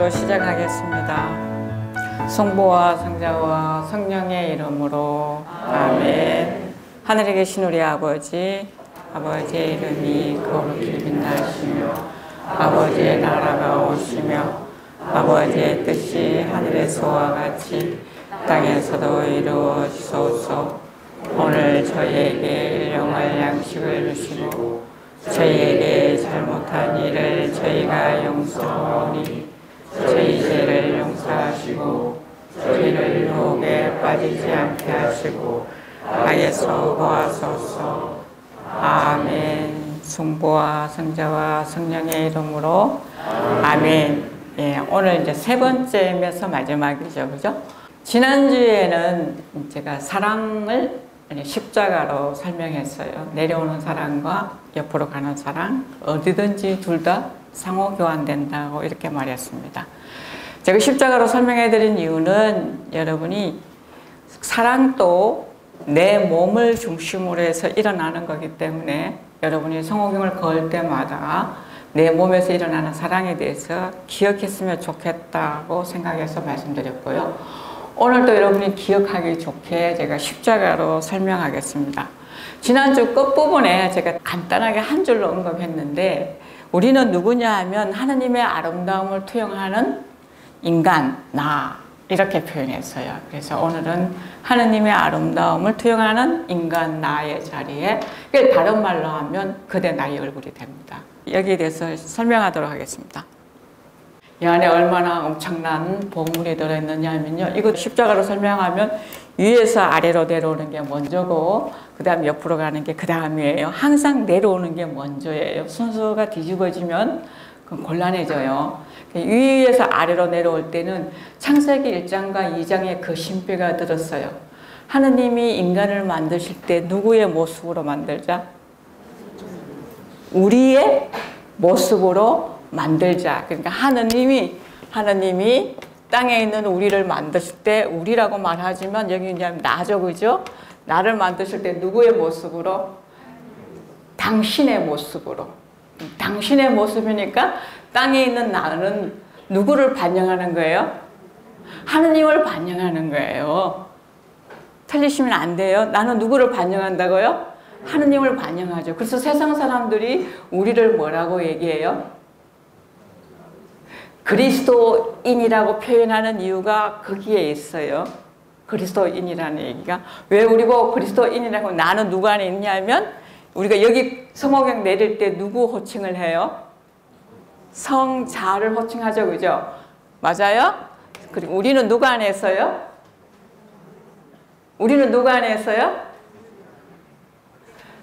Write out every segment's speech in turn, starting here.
기도로 시작하겠습니다. 성부와 성자와 성령의 이름으로 아멘. 하늘에 계신 우리 아버지, 아버지의 이름이 거룩히 빛나시며 아버지의 나라가 오시며 아버지의 뜻이 하늘에서와 같이 땅에서도 이루어지소서. 오늘 저희에게 일용할 양식을 주시고 저희에게 잘못한 일을 저희가 용서하오니 저희 죄를 용서하시고 저희를 유혹에 빠지지 않게 하시고 악에서 구하소서. 아멘. 성부와 성자와 성령의 이름으로 아멘. 예, 오늘 이제 세 번째면서 마지막이죠, 그죠? 지난주에는 제가 사랑을 십자가로 설명했어요. 내려오는 사랑과 옆으로 가는 사랑, 어디든지 둘 다 상호 교환된다고 이렇게 말했습니다. 제가 십자가로 설명해 드린 이유는 여러분이 사랑도 내 몸을 중심으로 해서 일어나는 거기 때문에 여러분이 성호경을 걸 때마다 내 몸에서 일어나는 사랑에 대해서 기억했으면 좋겠다고 생각해서 말씀드렸고요. 오늘도 여러분이 기억하기 좋게 제가 십자가로 설명하겠습니다. 지난주 끝부분에 제가 간단하게 한 줄로 언급했는데 우리는 누구냐 하면 하느님의 아름다움을 투영하는 인간, 나 이렇게 표현했어요. 그래서 오늘은 하느님의 아름다움을 투영하는 인간, 나의 자리에 다른 말로 하면 그대 나의 얼굴이 됩니다. 여기에 대해서 설명하도록 하겠습니다. 이 안에 얼마나 엄청난 복물이 들어있느냐 하면요, 이거 십자가로 설명하면 위에서 아래로 내려오는 게 먼저고 그 다음 옆으로 가는 게 그 다음이에요. 항상 내려오는 게 먼저예요. 순서가 뒤집어지면 곤란해져요. 위에서 아래로 내려올 때는 창세기 1장과 2장에 그 신비가 들었어요. 하느님이 인간을 만드실 때 누구의 모습으로 만들자? 우리의 모습으로 만들자. 그러니까 하느님이 땅에 있는 우리를 만드실 때 우리라고 말하지만 여기 이제 나죠, 그죠? 나를 만드실 때 누구의 모습으로? 당신의 모습으로. 당신의 모습이니까 땅에 있는 나는 누구를 반영하는 거예요? 하느님을 반영하는 거예요. 틀리시면 안 돼요. 나는 누구를 반영한다고요? 하느님을 반영하죠. 그래서 세상 사람들이 우리를 뭐라고 얘기해요? 그리스도인이라고 표현하는 이유가 거기에 있어요. 그리스도인이라는 얘기가. 왜 우리 보고 그리스도인이라고 나는 누구 안에 있냐면 우리가 여기 성호경 내릴 때 누구 호칭을 해요? 성자를 호칭하죠, 그죠? 맞아요? 그리고 우리는 누구 안에 있어요? 우리는 누구 안에 있어요?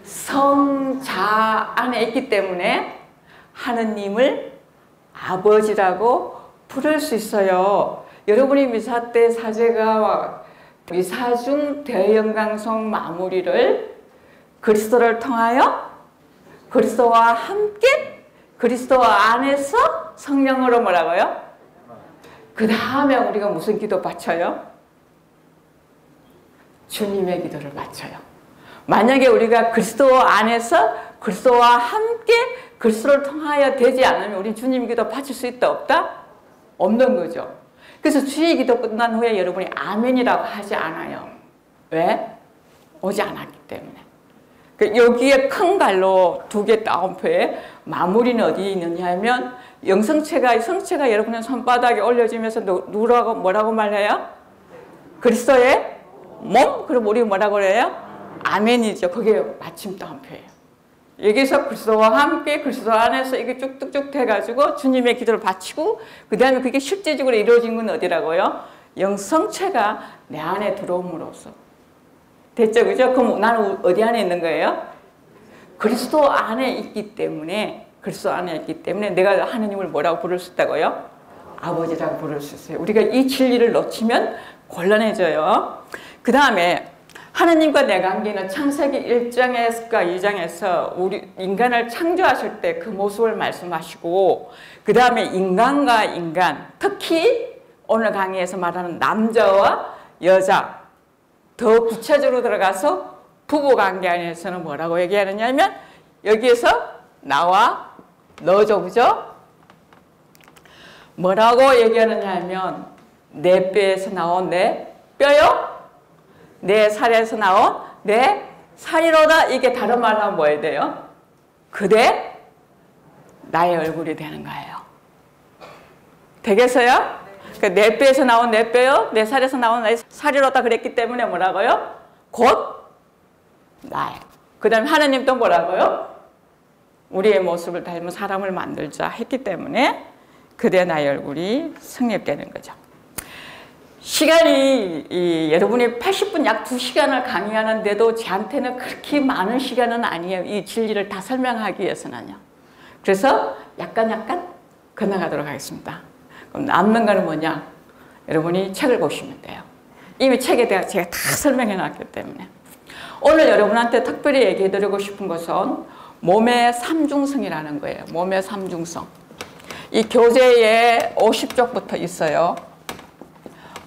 성자 안에 있기 때문에 하느님을 아버지라고 부를 수 있어요. 여러분이 미사 때 사제가 미사중 대영광송 마무리를 그리스도를 통하여 그리스도와 함께 그리스도 안에서 성령으로 뭐라고요? 그 다음에 우리가 무슨 기도 바쳐요? 주님의 기도를 바쳐요. 만약에 우리가 그리스도 안에서 그리스도와 함께 그리스도를 통하여 되지 않으면 우리 주님 기도 바칠 수 있다 없다? 없는 거죠. 그래서 주의 기도 끝난 후에 여러분이 아멘이라고 하지 않아요. 왜? 오지 않았기 때문에. 여기에 큰 갈로 2개 따옴표에 마무리는 어디 있느냐 하면 성체가 여러분의 손바닥에 올려지면서 누구라고 뭐라고 말해요? 그리스도의 몸? 그럼 우리 뭐라고 해요? 아멘이죠. 그게 마침 따옴표예요. 여기서 그리스도와 함께 그리스도 안에서 이게 쭉쭉쭉 돼가지고 주님의 기도를 바치고 그 다음에 그게 실제적으로 이루어진 건 어디라고요? 영성체가 내 안에 들어옴으로써. 됐죠, 그죠? 그럼 나는 어디 안에 있는 거예요? 그리스도 안에 있기 때문에 내가 하느님을 뭐라고 부를 수 있다고요? 아버지라고 부를 수 있어요. 우리가 이 진리를 놓치면 곤란해져요. 그 다음에 하느님과 내 관계는 창세기 1장과 2장에서 우리 인간을 창조하실 때 그 모습을 말씀하시고 그 다음에 인간과 인간, 특히 오늘 강의에서 말하는 남자와 여자 더 구체적으로 들어가서 부부관계 안에서는 뭐라고 얘기하느냐 하면 여기에서 나와 너죠, 그죠? 뭐라고 얘기하느냐 하면 내 뼈에서 나온 내 뼈요? 내 살에서 나온 내 살이로다. 이게 다른 말로 하면 뭐 해야 돼요? 그대 나의 얼굴이 되는 거예요. 되겠어요? 내 뼈에서 나온 내 뼈요, 내 살에서 나온 내 살이로다 그랬기 때문에 뭐라고요? 곧 나예요. 그 다음에 하나님 또 뭐라고요? 우리의 모습을 닮은 사람을 만들자 했기 때문에 그대 나의 얼굴이 성립되는 거죠. 시간이 여러분이 80분 약 2시간을 강의하는데도 저한테는 그렇게 많은 시간은 아니에요. 이 진리를 다 설명하기 위해서는요. 그래서 약간 건너가도록 하겠습니다. 그럼 남는 거는 뭐냐? 여러분이 책을 보시면 돼요. 이미 책에 대해 제가 다 설명해 놨기 때문에. 오늘 여러분한테 특별히 얘기해 드리고 싶은 것은 몸의 삼중성이라는 거예요. 몸의 삼중성. 이 교재에 50쪽부터 있어요.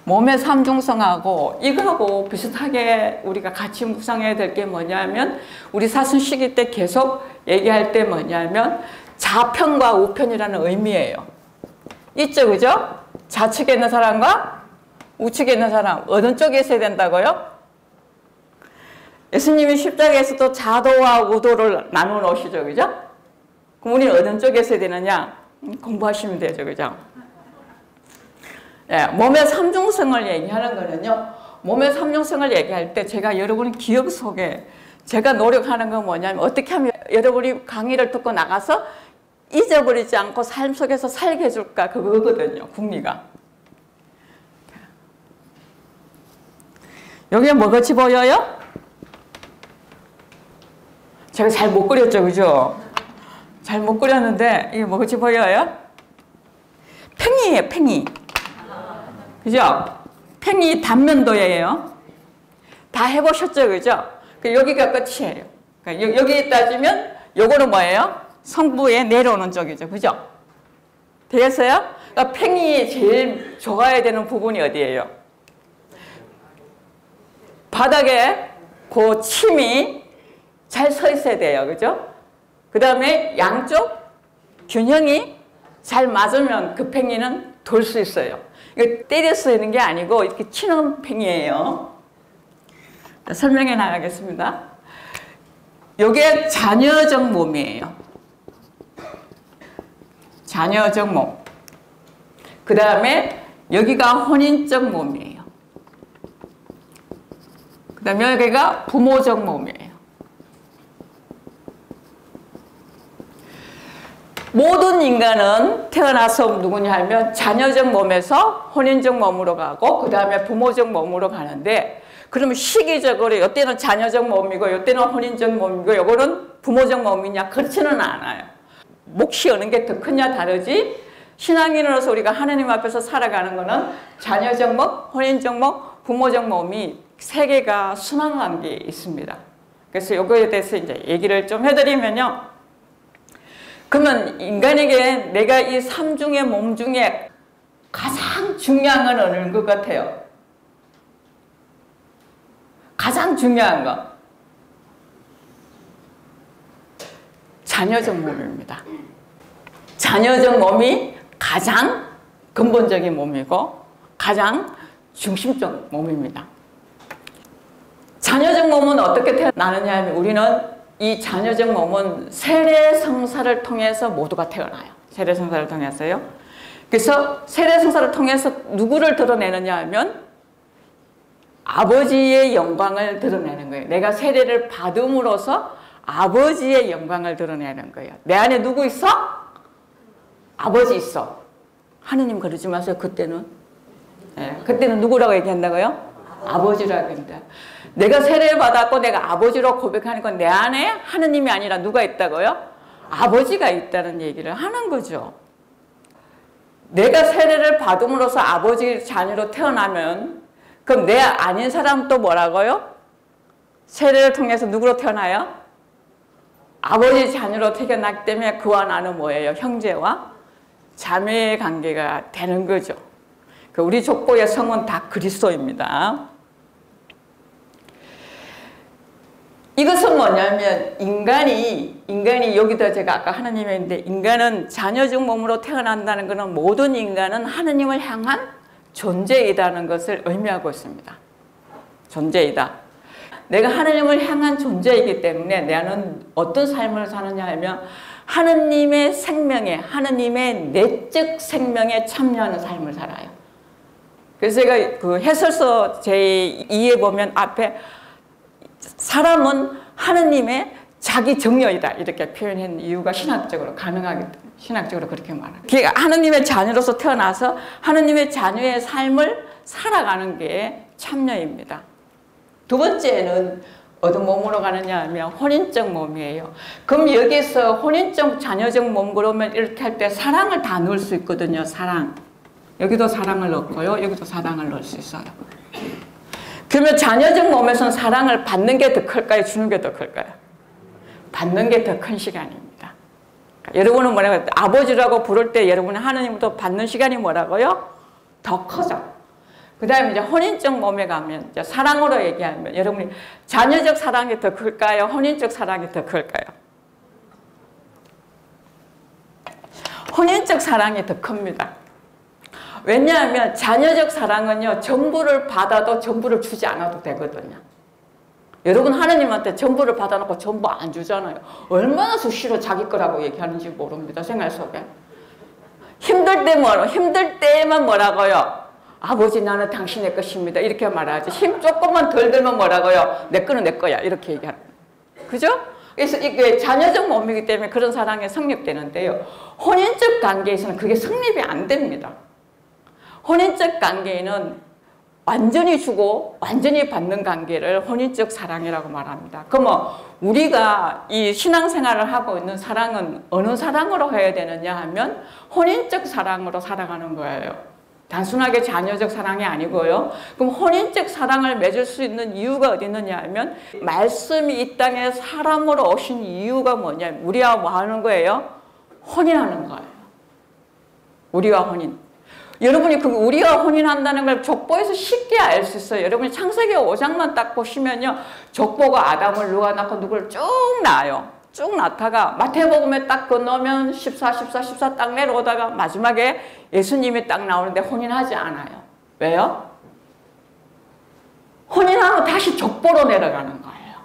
몸의 삼중성하고 이거하고 비슷하게 우리가 같이 묵상해야 될 게 뭐냐면 우리 사순시기 때 계속 얘기할 때 뭐냐면 좌편과 우편이라는 의미예요. 있죠, 그죠? 좌측에 있는 사람과 우측에 있는 사람 어느 쪽에 있어야 된다고요? 예수님이 십자가에서도 좌도와 우도를 나누어 놓으시죠, 그죠? 그럼 우리는 어느 쪽에 있어야 되느냐? 공부하시면 되죠, 그죠? 네, 몸의 삼중성을 얘기하는 거는요. 몸의 삼중성을 얘기할 때 제가 여러분 기억 속에 제가 노력하는 건 뭐냐면 어떻게 하면 여러분이 강의를 듣고 나가서 잊어버리지 않고 삶 속에서 살게 해줄까 그거거든요. 궁리가. 여기에 뭐같이 보여요? 제가 잘 못 그렸죠, 그죠? 잘 못 그렸는데 이게 뭐같이 보여요? 팽이에요, 팽이. 그죠? 팽이 단면도예요. 다 해보셨죠, 그죠? 여기가 끝이에요. 그러니까 여기 따지면 요거는 뭐예요? 성부에 내려오는 쪽이죠, 그죠? 되겠어요? 그러니까 팽이 제일 좋아야 되는 부분이 어디예요? 바닥에 그 침이 잘 서 있어야 돼요, 그죠? 그 다음에 양쪽 균형이 잘 맞으면 그 팽이는 돌 수 있어요. 이거 때려 쓰는 게 아니고 이렇게 치는 팽이에요. 설명해 나가겠습니다. 이게 잔여적 몸이에요. 잔여적 몸. 그 다음에 여기가 혼인적 몸이에요. 그 다음에 여기가 부모적 몸이에요. 모든 인간은 태어나서 누구냐 하면 잔여적 몸에서 혼인적 몸으로 가고 그 다음에 부모적 몸으로 가는데 그러면 시기적으로 이때는 잔여적 몸이고 이때는 혼인적 몸이고 이거는 부모적 몸이냐? 그렇지는 않아요. 몫이 어느 게 더 크냐 다르지 신앙인으로서 우리가 하나님 앞에서 살아가는 거는 잔여적 몸, 혼인적 몸, 부모적 몸이 세 개가 순환 관계에 있습니다. 그래서 이거에 대해서 이제 얘기를 좀 해드리면요. 그러면 인간에게 내가 이 삼중의 몸 중에 가장 중요한 건 어느 것 같아요? 가장 중요한 거. 잔여적 몸입니다. 잔여적 몸이 가장 근본적인 몸이고 가장 중심적 몸입니다. 잔여적 몸은 어떻게 태어나느냐 하면 우리는 이 잔여적 몸은 세례성사를 통해서 모두가 태어나요. 세례성사를 통해서요. 그래서 세례성사를 통해서 누구를 드러내느냐 하면 아버지의 영광을 드러내는 거예요. 내가 세례를 받음으로써 아버지의 영광을 드러내는 거예요. 내 안에 누구 있어? 아버지 있어. 하느님 그러지 마세요. 그때는. 네, 그때는 누구라고 얘기한다고요? 아버지라고 합니다. 내가 세례를 받았고 내가 아버지로 고백하니까 내 안에 하느님이 아니라 누가 있다고요? 아버지가 있다는 얘기를 하는 거죠. 내가 세례를 받음으로써 아버지 자녀로 태어나면 그럼 내 아닌 사람 또 뭐라고요? 세례를 통해서 누구로 태어나요? 아버지 자녀로 태어났기 때문에 그와 나는 뭐예요? 형제와 자매의 관계가 되는 거죠. 우리 족보의 성은 다 그리스도입니다. 이것은 뭐냐면 인간이 여기다 제가 아까 하나님이 했는데 인간은 자녀적 몸으로 태어난다는 것은 모든 인간은 하나님을 향한 존재이다는 것을 의미하고 있습니다. 존재이다. 내가 하나님을 향한 존재이기 때문에 나는 어떤 삶을 사느냐 하면 하나님의 생명에, 하나님의 내적 생명에 참여하는 삶을 살아요. 그래서 제가 그 해설서 제2에 보면 앞에 사람은 하나님의 자기 정녀이다 이렇게 표현한 이유가 신학적으로 가능하기 때문에 신학적으로 그렇게 말합니다. 그러니까 하나님의 자녀로서 태어나서 하나님의 자녀의 삶을 살아가는 게 참여입니다. 두 번째는 어떤 몸으로 가느냐 하면 혼인적 몸이에요. 그럼 여기서 혼인적 자녀적 몸 그러면 이렇게 할 때 사랑을 다 넣을 수 있거든요. 사랑. 여기도 사랑을 넣고요. 여기도 사랑을 넣을 수 있어요. 그러면 자녀적 몸에서는 사랑을 받는 게 더 클까요? 주는 게 더 클까요? 받는 게 더 큰 시간입니다. 여러분은 뭐라고 아버지라고 부를 때 여러분은 하나님부터 받는 시간이 뭐라고요? 더 커져. 그 다음에 이제 혼인적 몸에 가면 이제 사랑으로 얘기하면 여러분이 자녀적 사랑이 더 클까요? 혼인적 사랑이 더 클까요? 혼인적 사랑이 더 큽니다. 왜냐하면 자녀적 사랑은요, 전부를 받아도 전부를 주지 않아도 되거든요. 여러분 하나님한테 전부를 받아놓고 전부 안 주잖아요. 얼마나 수시로 자기 거라고 얘기하는지 모릅니다. 생활 속에. 힘들 때만 뭐라고요? 아버지 나는 당신의 것입니다. 이렇게 말하지. 힘 조금만 덜 들면 뭐라고요? 내 거는 내 거야. 이렇게 얘기하는 거예요. 그죠? 그래서 이게 자녀적 몸이기 때문에 그런 사랑이 성립되는데요. 혼인적 관계에서는 그게 성립이 안 됩니다. 혼인적 관계에는 완전히 주고 완전히 받는 관계를 혼인적 사랑이라고 말합니다. 그러면 우리가 이 신앙생활을 하고 있는 사랑은 어느 사랑으로 해야 되느냐 하면 혼인적 사랑으로 살아가는 거예요. 단순하게 자녀적 사랑이 아니고요. 그럼 혼인적 사랑을 맺을 수 있는 이유가 어디 있느냐 하면 말씀이 이 땅에 사람으로 오신 이유가 뭐냐. 우리와 뭐 하는 거예요? 혼인하는 거예요. 우리와 혼인. 여러분이 그 우리가 혼인한다는 걸 족보에서 쉽게 알 수 있어요. 여러분이 창세기 5장만 딱 보시면요. 족보가 아담을 누가 낳고 누구를 쭉 낳아요. 쭉 낳다가 마태복음에 딱 건너면 14 딱 내려오다가 마지막에 예수님이 딱 나오는데 혼인하지 않아요. 왜요? 혼인하면 다시 족보로 내려가는 거예요.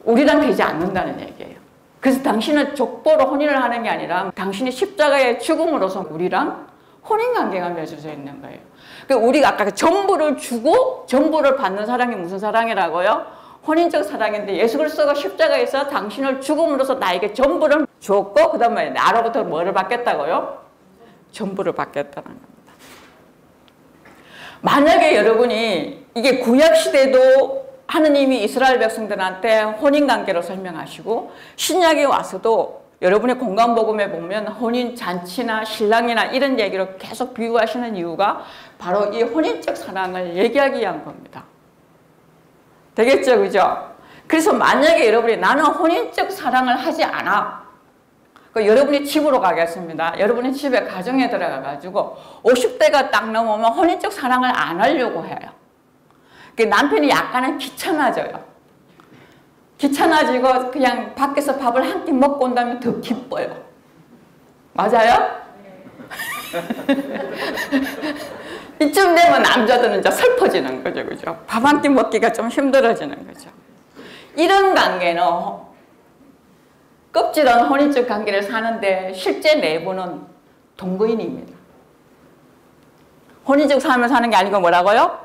우리랑 되지 않는다는 얘기예요. 그래서 당신은 족보로 혼인을 하는 게 아니라 당신이 십자가의 죽음으로서 우리랑 혼인관계가 맺어져 있는 거예요. 그러니까 우리가 아까 전부를 주고 전부를 받는 사랑이 무슨 사랑이라고요? 혼인적 사랑인데 예수 그리스도가 십자가에서 당신을 죽음으로써 나에게 전부를 줬고 그 다음에 나로부터 뭐를 받겠다고요? 전부를 받겠다는 겁니다. 만약에 여러분이 이게 구약시대도 하느님이 이스라엘 백성들한테 혼인관계로 설명하시고 신약에 와서도 여러분의 공간복음에 보면 혼인 잔치나 신랑이나 이런 얘기로 계속 비유하시는 이유가 바로 이 혼인적 사랑을 얘기하기 위한 겁니다. 되겠죠? 그죠? 그래서 만약에 여러분이 나는 혼인적 사랑을 하지 않아. 여러분이 집으로 가겠습니다. 여러분이 집에 가정에 들어가가지고 50대가 딱 넘으면 혼인적 사랑을 안 하려고 해요. 남편이 약간은 귀찮아져요. 귀찮아지고 그냥 밖에서 밥을 한 끼 먹고 온다면 더 기뻐요. 맞아요? 이쯤 되면 남자들은 이제 슬퍼지는 거죠. 그죠? 밥 한 끼 먹기가 좀 힘들어지는 거죠. 이런 관계는 껍질은 혼인적 관계를 사는데 실제 내부는 동거인입니다. 혼인적 삶을 사는 게 아니고 뭐라고요?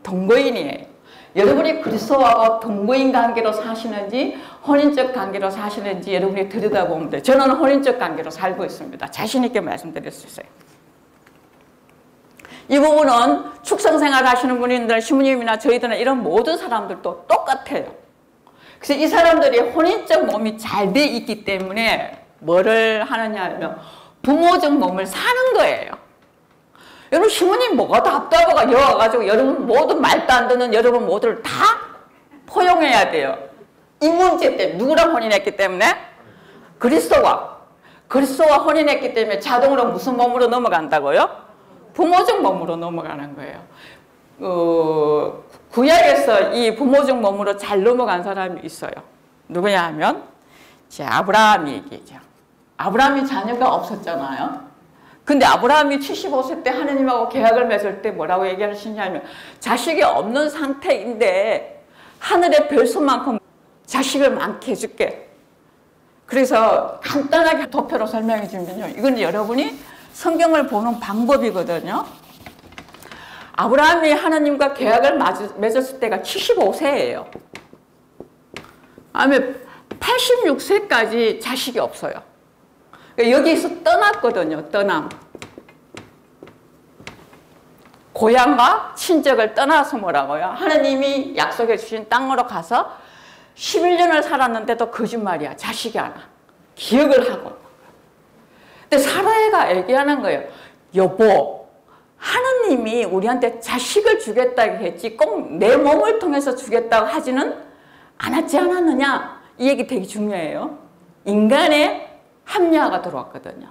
동거인이에요. 여러분이 그리스도하고 동거인 관계로 사시는지 혼인적 관계로 사시는지 여러분이 들여다보면 돼요. 저는 혼인적 관계로 살고 있습니다. 자신 있게 말씀드릴 수 있어요. 이 부분은 축성생활 하시는 분들, 신부님이나 저희들은 이런 모든 사람들도 똑같아요. 그래서 이 사람들이 혼인적 몸이 잘 돼 있기 때문에 뭐를 하느냐 하면 부모적 몸을 사는 거예요. 여러분 신부님 뭐가 답답하고 여와가지고 여러분 모든 말도 안 듣는 여러분 모두를 다 포용해야 돼요. 이 문제 때문에 누구랑 혼인했기 때문에? 그리스도와 혼인했기 때문에 자동으로 무슨 몸으로 넘어간다고요? 부모적 몸으로 넘어가는 거예요. 구약에서 이 부모적 몸으로 잘 넘어간 사람이 있어요. 누구냐 하면 아브라함 얘기죠. 아브라함이 자녀가 없었잖아요. 근데 아브라함이 75세 때 하느님하고 계약을 맺을 때 뭐라고 얘기하시냐면 자식이 없는 상태인데 하늘의 별수만큼 자식을 많게 해줄게. 그래서 간단하게 도표로 설명해 주면요. 이건 여러분이 성경을 보는 방법이거든요. 아브라함이 하나님과 계약을 맺었을 때가 75세예요. 다음에 86세까지 자식이 없어요. 여기서 떠났거든요. 떠남. 고향과 친척을 떠나서 뭐라고요? 하나님이 약속해 주신 땅으로 가서 11년을 살았는데도 거짓말이야. 자식이 안 와. 기억을 하고. 근데 사라이가 얘기하는 거예요. 여보, 하나님이 우리한테 자식을 주겠다고 했지 꼭 내 몸을 통해서 주겠다고 하지는 않았지 않았느냐? 이 얘기 되게 중요해요. 인간의 합리화가 들어왔거든요.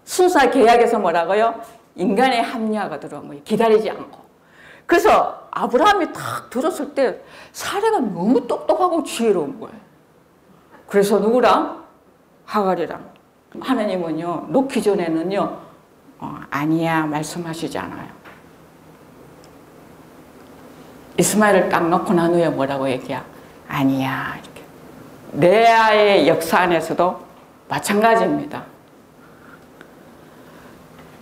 순사 계약에서 뭐라고요? 인간의 합리화가 들어온 거예요. 기다리지 않고. 그래서 아브라함이 딱 들었을 때 사례가 너무 똑똑하고 지혜로운 거예요. 그래서 누구랑? 하갈이랑. 하나님은요, 놓기 전에는요, 아니야 말씀하시지 않아요. 이스마엘을 딱 놓고 난 후에 뭐라고 얘기야? 아니야. 이렇게. 레아의 역사 안에서도 마찬가지입니다.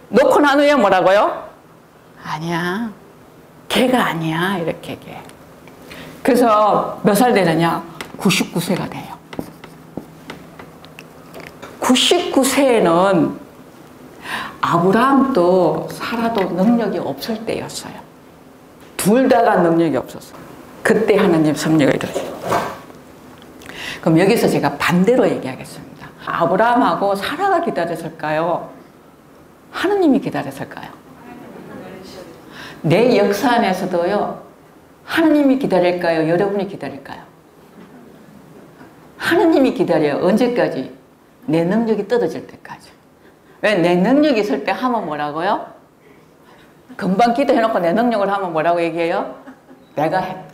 놓고 난 후에 뭐라고요? 아니야. 걔가 아니야. 이렇게 얘기해. 그래서 몇 살 되느냐? 99세가 돼요. 99세에는 아브라함도 사라도 능력이 없을 때였어요. 둘 다가 능력이 없었어요. 그때 하나님 섭리가 이루어져요. 그럼 여기서 제가 반대로 얘기하겠습니다. 아브라함하고 사라가 기다렸을까요? 하나님이 기다렸을까요? 내 역사 안에서도요, 하나님이 기다릴까요? 여러분이 기다릴까요? 하나님이 기다려요. 언제까지? 내 능력이 떨어질 때까지. 왜? 내 능력이 있을 때 하면 뭐라고요? 금방 기도해놓고 내 능력을 하면 뭐라고 얘기해요? 내가 했다.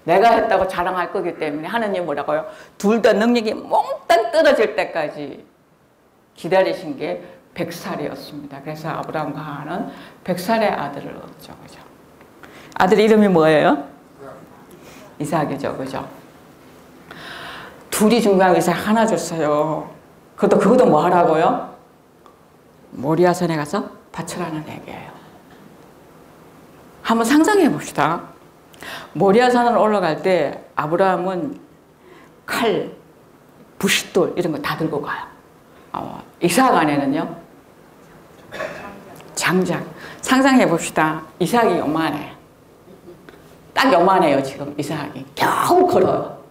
내가 했다고 자랑할 거기 때문에 하나님 뭐라고요? 둘 다 능력이 몽땅 떨어질 때까지 기다리신 게 100살이었습니다. 그래서 아브라함과 하가는 100살의 아들을 얻죠. 그죠? 아들 이름이 뭐예요? 이삭이죠. 그죠? 둘이 중요한 이삭 하나 줬어요. 그것도 뭐 하라고요? 모리아산에 가서 바쳐라는 얘기예요. 한번 상상해 봅시다. 모리아산을 올라갈 때 아브라함은 칼, 부싯돌 이런 거 다 들고 가요. 이삭 안에는요, 장작. 상상해 봅시다. 이삭이 요만해. 딱 요만해요. 지금 이삭이 겨우 걸어요.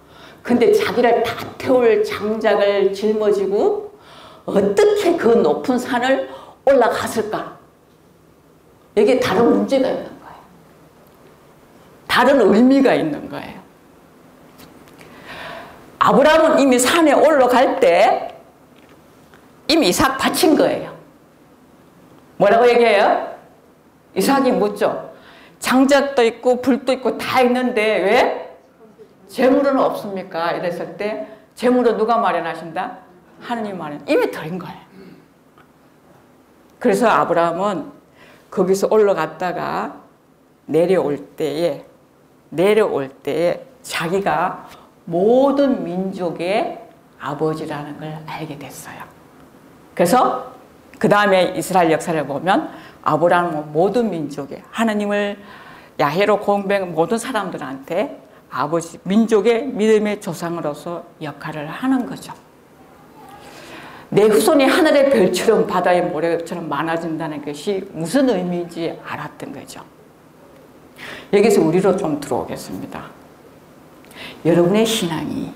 근데 자기를 다 태울 장작을 짊어지고 어떻게 그 높은 산을 올라갔을까? 여기에 다른 문제가 있는 거예요. 다른 의미가 있는 거예요. 아브라함은 이미 산에 올라갈 때 이미 이삭 바친 거예요. 뭐라고 얘기해요? 이삭이 묻죠. 장작도 있고 불도 있고 다 있는데 왜? 재물은 없습니까? 이랬을 때 재물은 누가 마련하신다? 하나님 마련. 이미 드린 거예요. 그래서 아브라함은 거기서 올라갔다가 내려올 때에 자기가 모든 민족의 아버지라는 걸 알게 됐어요. 그래서 그 다음에 이스라엘 역사를 보면 아브라함은 모든 민족의 하나님을 야훼로 공배한 모든 사람들한테 아버지, 민족의 믿음의 조상으로서 역할을 하는 거죠. 내 후손이 하늘의 별처럼 바다의 모래처럼 많아진다는 것이 무슨 의미인지 알았던 거죠. 여기서 우리로 좀 들어오겠습니다. 여러분의 신앙이,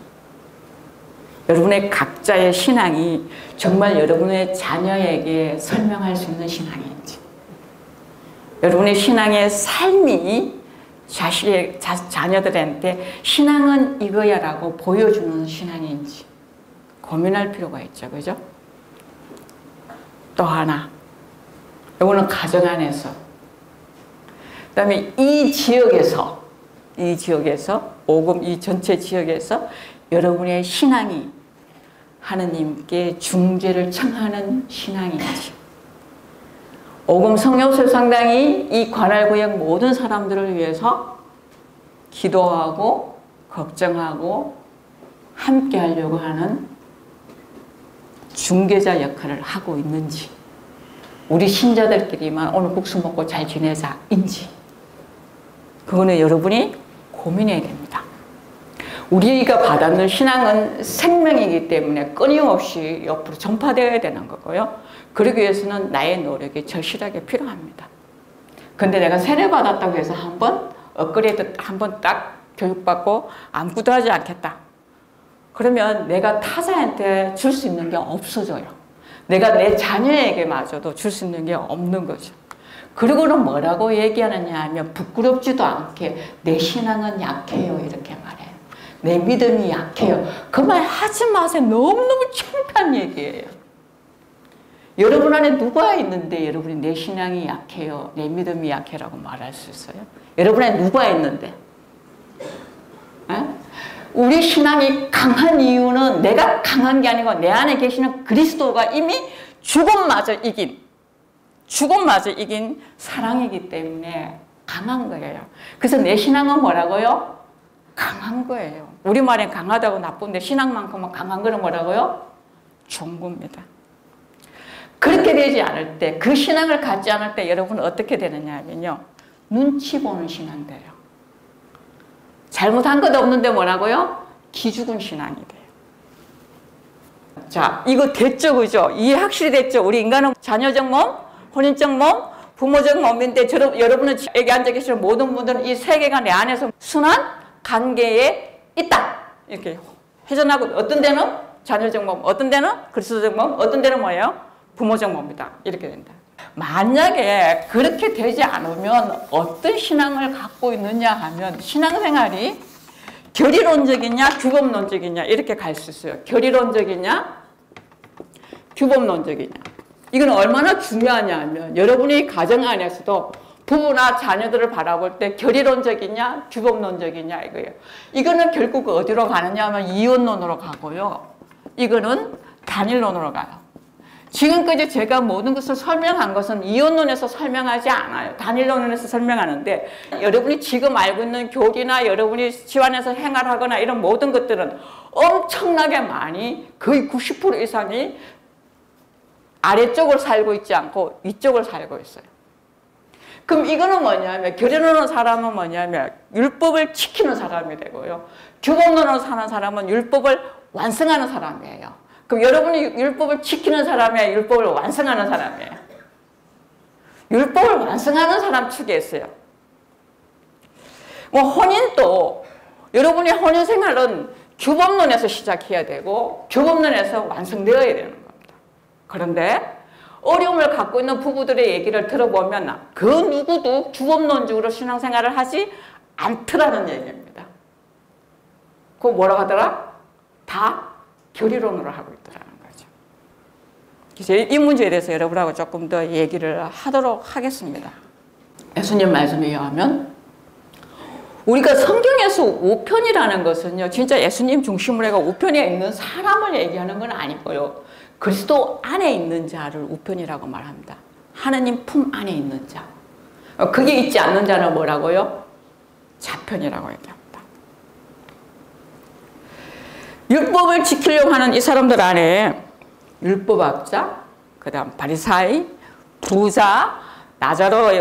여러분의 각자의 신앙이 정말 여러분의 자녀에게 설명할 수 있는 신앙인지, 여러분의 신앙의 삶이 자녀들한테 신앙은 이거야 라고 보여주는 신앙인지 고민할 필요가 있죠. 그죠? 또 하나, 이거는 가정 안에서 그다음에 이 지역에서 오금 이 전체 지역에서 여러분의 신앙이 하느님께 중재를 청하는 신앙인지, 오금 성령술 상당히 이 관할구역 모든 사람들을 위해서 기도하고 걱정하고 함께 하려고 하는 중개자 역할을 하고 있는지, 우리 신자들끼리만 오늘 국수 먹고 잘 지내자인지, 그거는 여러분이 고민해야 됩니다. 우리가 받았는 신앙은 생명이기 때문에 끊임없이 옆으로 전파되어야 되는 거고요. 그러기 위해서는 나의 노력이 절실하게 필요합니다. 근데 내가 세례받았다고 해서 한번 업그레이드 한번 딱 교육받고 아무것도 하지 않겠다. 그러면 내가 타자한테 줄 수 있는 게 없어져요. 내가 내 자녀에게마저도 줄 수 있는 게 없는 거죠. 그리고는 뭐라고 얘기하느냐 하면 부끄럽지도 않게 내 신앙은 약해요 이렇게 말해요. 내 믿음이 약해요. 그 말 하지 마세요. 너무너무 창피한 얘기예요. 여러분 안에 누가 있는데 여러분이 내 신앙이 약해요, 내 믿음이 약해라고 말할 수 있어요? 여러분 안에 누가 있는데? 에? 우리 신앙이 강한 이유는 내가 강한 게 아니고 내 안에 계시는 그리스도가 이미 죽음마저 이긴 사랑이기 때문에 강한 거예요. 그래서 내 신앙은 뭐라고요? 강한 거예요. 우리말엔 강하다고 나쁜데 신앙만큼은 강한 거는 뭐라고요? 좋은 겁니다. 그렇게 되지 않을 때, 그 신앙을 갖지 않을 때 여러분은 어떻게 되느냐 하면요, 눈치 보는 신앙 돼요. 잘못한 것 없는데 뭐라고요? 기죽은 신앙이 돼요. 자, 이거 됐죠, 그죠? 이해 확실히 됐죠? 우리 인간은 자녀적 몸, 혼인적 몸, 부모적 몸인데 여러분은 여기 앉아 계시는 모든 분들은 이 세 개가 내 안에서 순환 관계에 있다. 이렇게 회전하고, 어떤 데는 자녀적 몸, 어떤 데는 그리스도적 몸, 어떤 데는 뭐예요? 부모적 몸이다. 이렇게 된다. 만약에 그렇게 되지 않으면 어떤 신앙을 갖고 있느냐 하면 신앙생활이 결의론적이냐 규범론적이냐 이렇게 갈 수 있어요. 결의론적이냐 규범론적이냐. 이건 얼마나 중요하냐 하면 여러분이 가정 안에서도 부부나 자녀들을 바라볼 때 결의론적이냐 규범론적이냐 이거예요. 이거는 결국 어디로 가느냐 하면 이혼론으로 가고요. 이거는 단일론으로 가요. 지금까지 제가 모든 것을 설명한 것은 이혼론에서 설명하지 않아요. 단일론에서 설명하는데, 여러분이 지금 알고 있는 교리나 여러분이 집안에서 행하거나 이런 모든 것들은 엄청나게 많이, 거의 90% 이상이 아래쪽을 살고 있지 않고 위쪽을 살고 있어요. 그럼 이거는 뭐냐면, 결의론으로 사람은 뭐냐면 율법을 지키는 사람이 되고요, 규범론으로 사는 사람은 율법을 완성하는 사람이에요. 그럼 여러분이 율법을 지키는 사람이에요, 율법을 완성하는 사람이에요? 율법을 완성하는 사람 축에 있어요. 뭐 혼인도 여러분의 혼인 생활은 규범론에서 시작해야 되고 규범론에서 완성되어야 되는 겁니다. 그런데 어려움을 갖고 있는 부부들의 얘기를 들어보면 그 누구도 규범론적으로 신앙생활을 하지 않더라는 얘기입니다. 그거 뭐라고 하더라? 다 결의론으로 하고 있더라는 거죠. 그래서 이 문제에 대해서 여러분하고 조금 더 얘기를 하도록 하겠습니다. 예수님 말씀에 의하면 우리가 성경에서 우편이라는 것은요, 진짜 예수님 중심으로 해서 우편에 있는 사람을 얘기하는 건 아니고요, 그리스도 안에 있는 자를 우편이라고 말합니다. 하느님 품 안에 있는 자. 그게 있지 않는 자는 뭐라고요? 자편이라고 얘기합니다. 율법을 지키려고 하는 이 사람들 안에 율법학자, 그 다음 바리사이, 부자,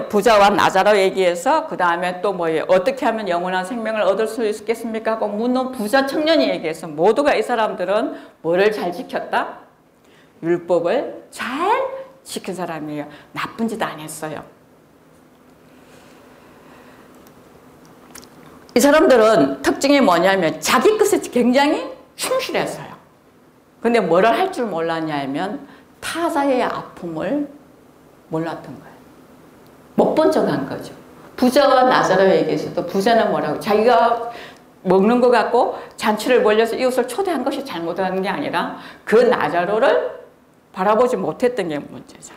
부자와 나자로 얘기해서 그 다음에 또 뭐예요? 어떻게 하면 영원한 생명을 얻을 수 있겠습니까? 하고 묻는 부자 청년이 얘기해서 모두가 이 사람들은 뭐를 잘 지켰다? 율법을 잘 지킨 사람이에요. 나쁜 짓 안 했어요. 이 사람들은 특징이 뭐냐면 자기 것에 굉장히 충실했어요. 근데 뭐를 할 줄 몰랐냐 하면 타자의 아픔을 몰랐던 거예요. 못 본 척 한 거죠. 부자와 나자로 얘기해서도 부자는 뭐라고, 자기가 먹는 것 같고 잔치를 벌려서 이웃을 초대한 것이 잘못한 게 아니라 그 나자로를 바라보지 못했던 게 문제죠.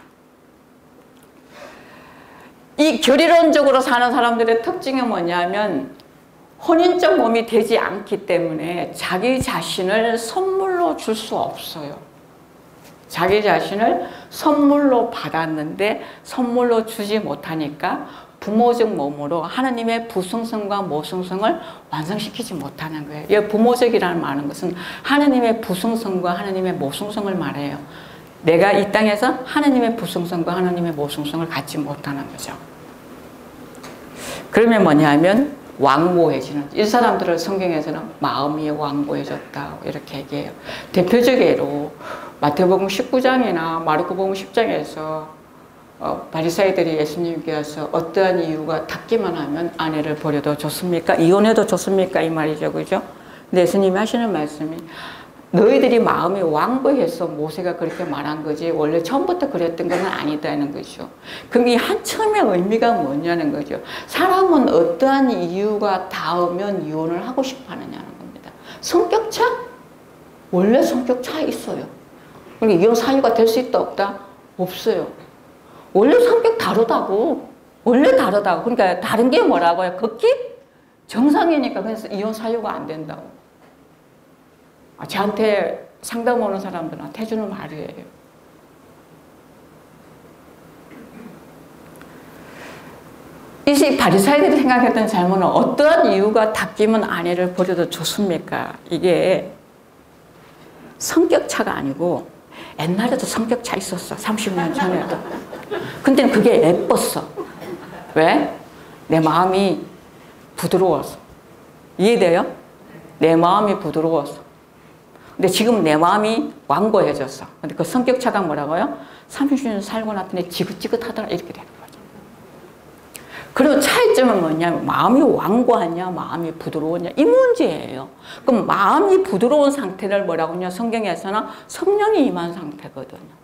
이 결의론적으로 사는 사람들의 특징이 뭐냐면 혼인적 몸이 되지 않기 때문에 자기 자신을 선물로 줄 수 없어요. 자기 자신을 선물로 받았는데 선물로 주지 못하니까 부모적 몸으로 하나님의 부성성과 모성성을 완성시키지 못하는 거예요. 이 부모적이라는 말은 것은 하나님의 부성성과 하나님의 모성성을 말해요. 내가 이 땅에서 하나님의 부성성과 하나님의 모성성을 갖지 못하는 거죠. 그러면 뭐냐면 완고해지는, 이 사람들을 성경에서는 마음이 완고해졌다 이렇게 얘기해요. 대표적 예로 마태복음 19장이나 마르코복음 10장에서 바리새인들이 예수님께 와서 어떠한 이유가 닿기만 하면 아내를 버려도 좋습니까? 이혼해도 좋습니까? 이 말이죠. 그죠? 근데 예수님이 하시는 말씀이 너희들이 마음이 완고해서 모세가 그렇게 말한 거지 원래 처음부터 그랬던 건 아니다는 거죠. 그럼 이 한참의 의미가 뭐냐는 거죠. 사람은 어떠한 이유가 닿으면 이혼을 하고 싶어 하느냐는 겁니다. 성격차? 원래 성격차 있어요. 그러니까 이혼 사유가 될 수 있다 없다? 없어요. 원래 성격 다르다고. 원래 다르다고. 그러니까 다른 게 뭐라고요? 극히 정상이니까 그래서 이혼 사유가 안 된다고. 저한테 상담 오는 사람들한테 해주는 말이에요. 이 바리새인들이 생각했던 잘못은 어떠한 이유가 닦이면 아내를 버려도 좋습니까? 이게 성격차가 아니고 옛날에도 성격차 있었어. 30년 전에도. 근데 그게 예뻤어. 왜? 내 마음이 부드러워서. 이해돼요? 내 마음이 부드러워서. 근데 지금 내 마음이 완고해졌어. 근데 그 성격차가 뭐라고요? 30년 살고 났더니 지긋지긋하더라 이렇게 되는 거죠. 그리고 차이점은 뭐냐면 마음이 완고하냐 마음이 부드러우냐 이 문제예요. 그럼 마음이 부드러운 상태를 뭐라고 하냐 성경에서는 성령이 임한 상태거든요.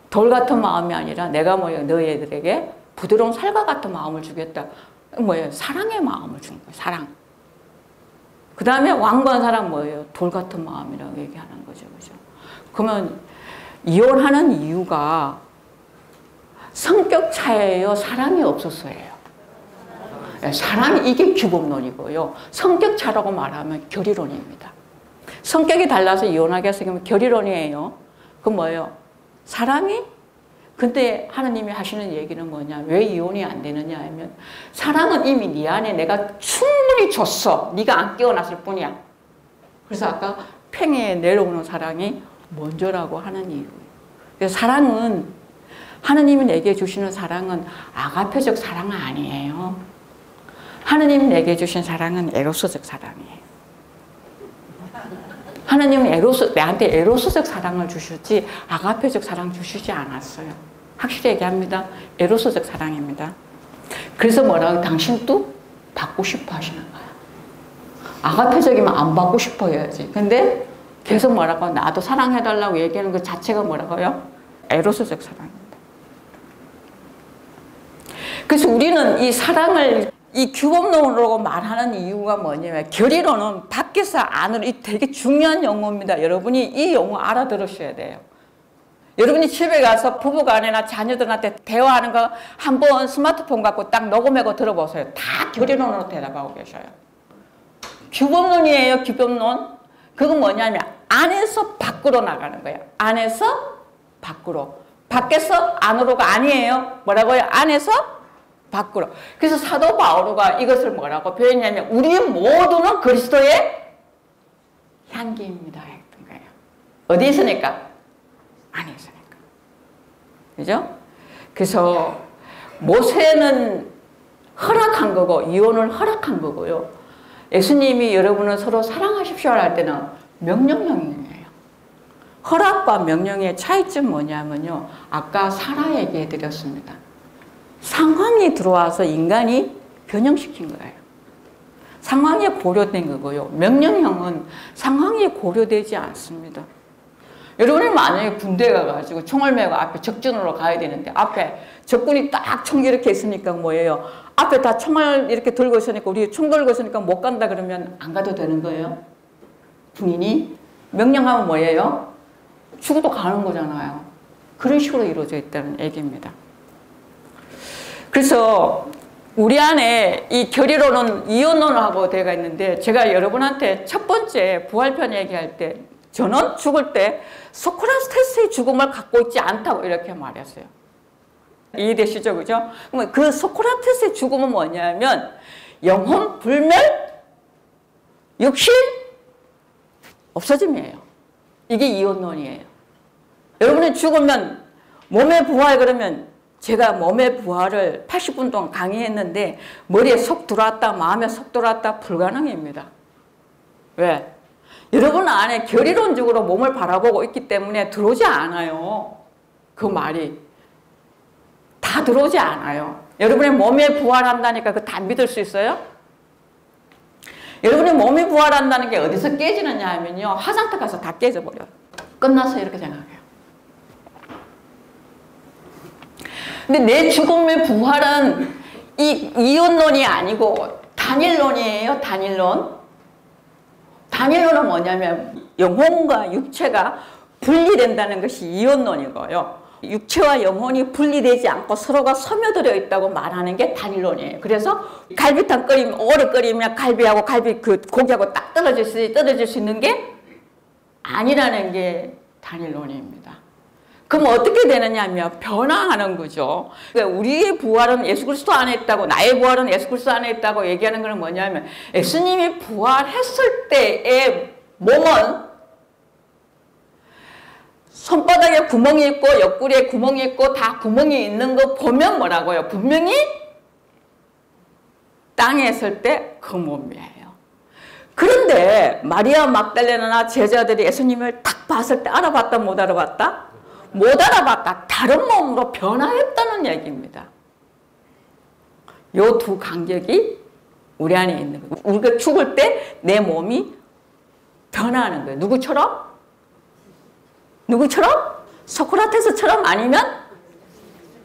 돌 같은 마음이 아니라 내가 뭐예요? 너희들에게 부드러운 살과 같은 마음을 주겠다. 뭐예요? 사랑의 마음을 준 거예요. 사랑. 그 다음에 완고한 사람 뭐예요? 돌 같은 마음이라고 얘기하는 거죠. 그죠? 그러면 이혼하는 이유가 성격 차이예요? 사랑이 없어서예요? 사랑이 이게 규범론이고요. 성격 차라고 말하면 결의론입니다. 성격이 달라서 이혼하게 해서 결의론이에요. 그건 뭐예요? 사랑이? 근데 하나님이 하시는 얘기는 뭐냐? 왜 이혼이 안 되느냐 하면 사랑은 이미 네 안에 내가 충분히 줬어. 네가 안 깨어났을 뿐이야. 그래서 아까 팽에 내려오는 사랑이 먼저라고 하는 이유예요. 그래서 사랑은 하나님이 내게 주시는 사랑은 아가페적 사랑은 아니에요. 하나님이 내게 주신 사랑은 에로스적 사랑이에요. 하나님은 내한테 에로스적 사랑을 주셨지 아가페적 사랑 주시지 않았어요. 확실히 얘기합니다. 에로스적 사랑입니다. 그래서 뭐라고 당신도 받고 싶어 하시는 거야. 아가페적이면 안 받고 싶어 해야지. 근데 계속 뭐라고 나도 사랑해달라고 얘기하는 그 자체가 뭐라고요? 에로스적 사랑입니다. 그래서 우리는 이 사랑을 이 규범론으로 말하는 이유가 뭐냐면 결의론은 밖에서 안으로 이 되게 중요한 용어입니다. 여러분이 이 용어 알아들으셔야 돼요. 여러분이 집에 가서 부부간이나 자녀들한테 대화하는 거 한번 스마트폰 갖고 딱 녹음하고 들어보세요. 다 결의론으로 대답하고 계셔요. 규범론이에요. 규범론. 그건 뭐냐면 안에서 밖으로 나가는 거예요. 안에서 밖으로. 밖에서 안으로가 아니에요. 뭐라고요? 안에서 밖으로. 그래서 사도 바오로가 이것을 뭐라고 표현했냐면 우리 모두는 그리스도의 향기입니다 했던 거예요. 어디 있으니까? 안에 있으니까. 그죠? 그래서 모세는 허락한 거고 이혼을 허락한 거고요. 예수님이 여러분은 서로 사랑하십시오 할 때는 명령형이에요. 허락과 명령의 차이점 뭐냐면요. 아까 사라 얘기해 드렸습니다. 상황이 들어와서 인간이 변형시킨 거예요. 상황이 고려된 거고요. 명령형은 상황이 고려되지 않습니다. 여러분이 만약에 군대 가가지고 총을 메고 앞에 적진으로 가야 되는데 앞에 적군이 딱 총 이렇게 있으니까 뭐예요? 앞에 다 총을 이렇게 들고 있으니까 우리 총 들고 있으니까 못 간다 그러면 안 가도 되는 거예요? 군인이 명령하면 뭐예요? 죽어도 가는 거잖아요. 그런 식으로 이루어져 있다는 얘기입니다. 그래서 우리 안에 이 결의론은 이혼론하고 되어 있는데, 제가 여러분한테 첫 번째 부활편 얘기할 때 저는 죽을 때 소크라테스의 죽음을 갖고 있지 않다고 이렇게 말했어요. 이해되시죠? 그죠? 그럼 그 소크라테스의 죽음은 뭐냐면 영혼 불멸, 육신 없어짐이에요. 이게 이혼론이에요. 여러분이 죽으면 몸의 부활, 그러면 제가 몸의 부활을 80분 동안 강의했는데 머리에 속 들어왔다 마음에 속 들어왔다 불가능입니다. 왜? 여러분 안에 결의론적으로 몸을 바라보고 있기 때문에 들어오지 않아요. 그 말이 다 들어오지 않아요. 여러분의 몸에 부활한다니까 그거 다 믿을 수 있어요? 여러분의 몸이 부활한다는 게 어디서 깨지느냐 하면요, 화장터 가서 다 깨져버려요. 끝나서 이렇게 생각해요. 근데 내 죽음의 부활은 이 이혼론이 아니고 단일론이에요. 단일론. 단일론은 뭐냐면 영혼과 육체가 분리된다는 것이 이혼론이고요. 육체와 영혼이 분리되지 않고 서로가 스며들어 있다고 말하는 게 단일론이에요. 그래서 갈비탕 끓이면, 오래 끓이면 갈비하고 그 고기하고 딱 떨어질 수 있는 게 아니라는 게 단일론입니다. 그럼 어떻게 되느냐 하면 변화하는 거죠. 그러니까 우리의 부활은 예수 그리스도 안에 있다고, 나의 부활은 예수 그리스도 안에 있다고 얘기하는 것은 뭐냐면, 예수님이 부활했을 때의 몸은 손바닥에 구멍이 있고 옆구리에 구멍이 있고 다 구멍이 있는 거 보면 뭐라고요? 분명히 땅에 있을 때 그 몸이에요. 그런데 마리아 막달레나나 제자들이 예수님을 딱 봤을 때 알아봤다 못 알아봤다? 못 알아봤다. 다른 몸으로 변화했다는 얘기입니다. 요 두 간격이 우리 안에 있는 거예요. 우리가 죽을 때 내 몸이 변화하는 거예요. 누구처럼? 누구처럼? 소크라테스처럼 아니면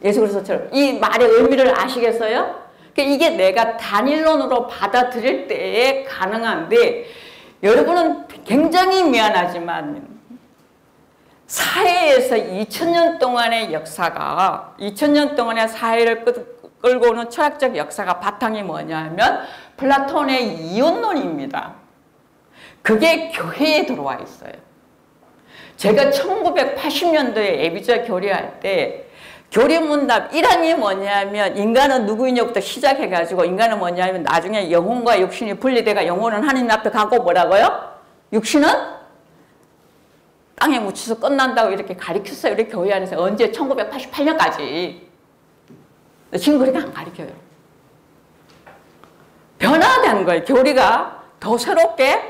예수 그리스도처럼. 이 말의 의미를 아시겠어요? 그러니까 이게 내가 단일론으로 받아들일 때에 가능한데, 여러분은 굉장히 미안하지만 사회에서 2000년 동안의 역사가, 2000년 동안의 사회를 끌고 오는 철학적 역사가 바탕이 뭐냐면 플라톤의 이혼론입니다. 그게 교회에 들어와 있어요. 제가 1980년도에 예비자 교리할 때 교리문답 1항이 뭐냐면 인간은 누구이냐부터 시작해가지고, 인간은 뭐냐면 나중에 영혼과 육신이 분리돼가 영혼은 하나님 앞에 가고 뭐라고요? 육신은 땅에 묻혀서 끝난다고 이렇게 가르쳤어요. 우리 교회 안에서. 언제? 1988년까지. 지금 그렇게 안 가르쳐요. 변화된 거예요. 교리가 더 새롭게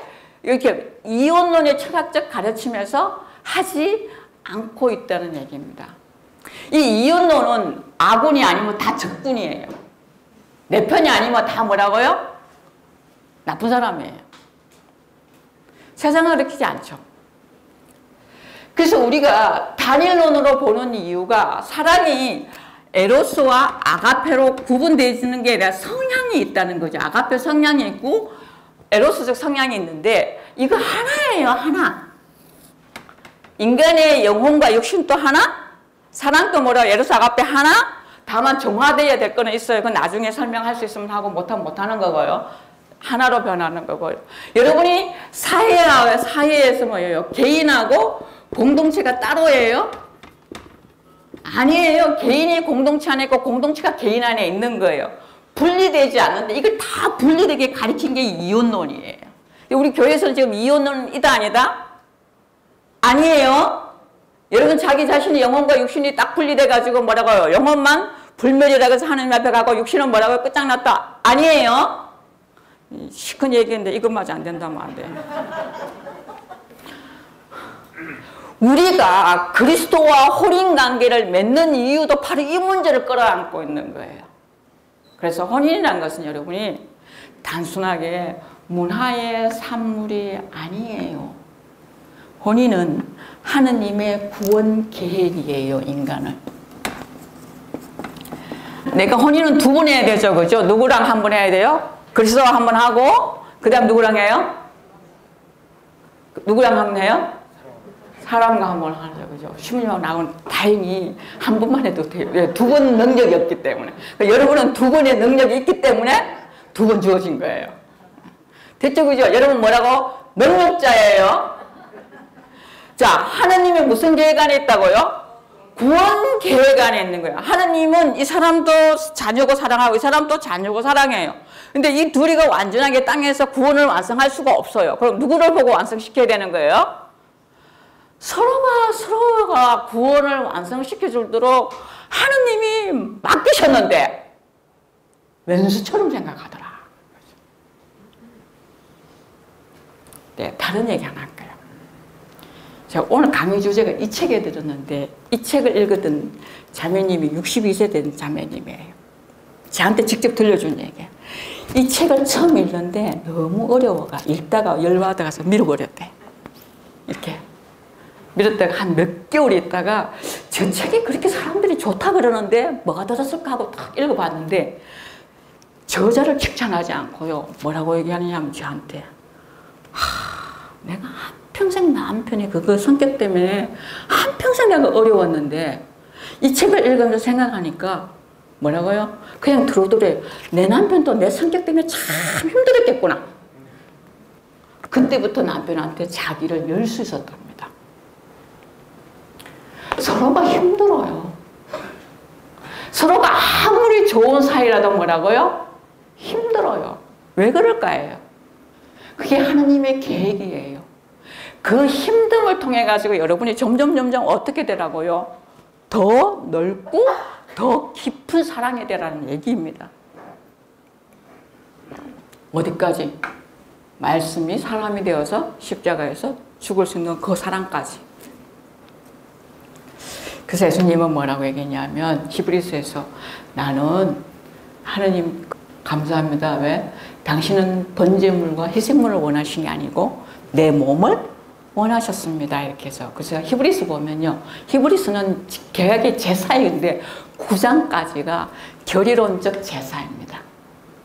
이렇게 이혼론의 철학적 가르치면서 하지 않고 있다는 얘기입니다. 이 이혼론은 아군이 아니면 다 적군이에요. 내 편이 아니면 다 뭐라고요? 나쁜 사람이에요. 세상은 그렇지 않죠. 그래서 우리가 단일론으로 보는 이유가 사람이 에로스와 아가페로 구분되어지는 게 아니라 성향이 있다는 거죠. 아가페 성향이 있고 에로스적 성향이 있는데 이거 하나예요. 하나. 인간의 영혼과 육신도 하나, 사랑도 뭐라고 에로스 아가페 하나. 다만 정화되어야 될 거는 있어요. 그건 나중에 설명할 수 있으면 하고 못하면 못하는 거고요. 하나로 변하는 거고요. 여러분이 사회에서 뭐예요? 개인하고 공동체가 따로예요? 아니에요. 개인이 공동체 안에 있고 공동체가 개인 안에 있는 거예요. 분리되지 않는데 이걸 다 분리되게 가르친 게 이혼론이에요. 우리 교회에서는 지금 이혼론이다 아니다? 아니에요. 여러분 자기 자신이 영혼과 육신이 딱 분리돼 가지고 뭐라고요? 영혼만 불멸이라고 해서 하나님 앞에 가고 육신은 뭐라고요? 끝장났다. 아니에요. 시큰 얘기인데 이것마저 안 된다면 안 돼. 우리가 그리스도와 혼인관계를 맺는 이유도 바로 이 문제를 끌어안고 있는 거예요. 그래서 혼인이라는 것은 여러분이 단순하게 문화의 산물이 아니에요. 혼인은 하느님의 구원 계획이에요. 인간을. 내가 혼인은 두 번 해야 되죠. 그죠? 누구랑 한 번 해야 돼요? 그리스도와 한 번 하고 그 다음 누구랑 해요? 누구랑 한 번 해요? 사람과 한번 하죠. 그죠? 10년 나온 다행히 한 번만 해도 돼요. 왜? 두 번 능력이 없기 때문에. 그러니까 여러분은 두 번의 능력이 있기 때문에 두 번 주어진 거예요. 됐죠? 그죠? 여러분 뭐라고? 능력자예요. 자, 하나님이 무슨 계획 안에 있다고요? 구원 계획 안에 있는 거예요. 하나님은 이 사람도 자녀고 사랑하고 이 사람도 자녀고 사랑해요. 근데 이 둘이가 완전하게 땅에서 구원을 완성할 수가 없어요. 그럼 누구를 보고 완성시켜야 되는 거예요? 서로가 구원을 완성시켜 주도록 하느님이 맡기셨는데 왼수처럼 생각하더라. 네, 다른 얘기 하나 할까요? 제가 오늘 강의 주제가 이 책에 들었는데 이 책을 읽었던 자매님이 62세 된 자매님이에요. 저한테 직접 들려준 얘기예요. 이 책을 처음 읽는데 너무 어려워가 읽다가 열받아가서 미루버렸대. 이렇게 미뤘다가 한 몇 개월 있다가 저 책이 그렇게 사람들이 좋다 그러는데 뭐가 들었을까 하고 딱 읽어봤는데 저자를 칭찬하지 않고요. 뭐라고 얘기하느냐면 저한테 내가 한평생 남편이 그거 성격 때문에 한평생 내가 어려웠는데 이 책을 읽으면서 생각하니까 뭐라고요? 그냥 들어오더래요. 내 남편도 내 성격 때문에 참 힘들었겠구나. 그때부터 남편한테 자기를 열 수 있었답니다. 서로가 힘들어요. 서로가 아무리 좋은 사이라도 뭐라고요? 힘들어요. 왜 그럴까요? 그게 하나님의 계획이에요. 그 힘듦을 통해 가지고 여러분이 점점 어떻게 되라고요? 더 넓고 더 깊은 사랑이 되라는 얘기입니다. 어디까지? 말씀이 사람이 되어서 십자가에서 죽을 수 있는 그 사랑까지. 그래서 예수님은 뭐라고 얘기했냐면 히브리서에서 나는 하느님 감사합니다. 왜? 당신은 번제물과 희생물을 원하신 게 아니고 내 몸을 원하셨습니다. 이렇게 해서. 그래서 히브리서 보면요. 히브리서는 개혁의 제사인데 9장까지가 결의론적 제사입니다.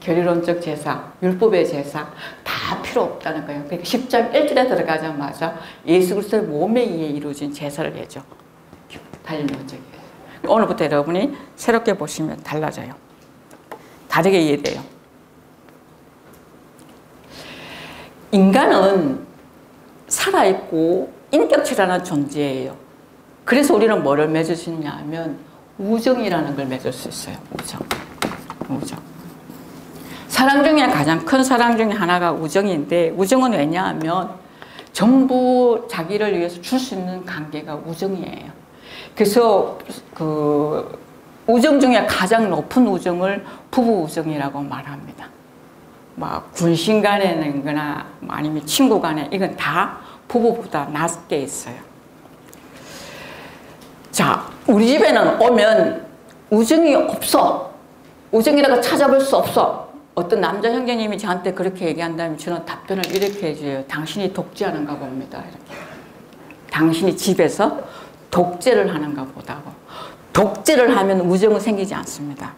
결의론적 제사, 율법의 제사 다 필요 없다는 거예요. 그러니까 10장 1절에 들어가자마자 예수 그리스도의 몸에 의해 이루어진 제사를 해죠. 달려적이에요. 오늘부터 여러분이 새롭게 보시면 달라져요. 다르게 이해돼요. 인간은 살아있고 인격체라는 존재예요. 그래서 우리는 뭐를 맺을 수 있냐 하면 우정이라는 걸 맺을 수 있어요. 우정. 사랑 중에 가장 큰 사랑 중에 하나가 우정인데 우정은 왜냐하면 전부 자기를 위해서 줄 수 있는 관계가 우정이에요. 그래서 그 우정 중에 가장 높은 우정을 부부 우정이라고 말합니다. 막 군신 간에는 거나 아니면 친구 간에 이건 다 부부보다 낮게 있어요. 자, 우리 집에는 오면 우정이 없어. 우정이라고 찾아볼 수 없어. 어떤 남자 형제님이 저한테 그렇게 얘기한다면 저는 답변을 이렇게 해줘요. 당신이 독재하는가 봅니다. 이렇게. 당신이 집에서 독재를 하는가 보다고. 독재를 하면 우정은 생기지 않습니다.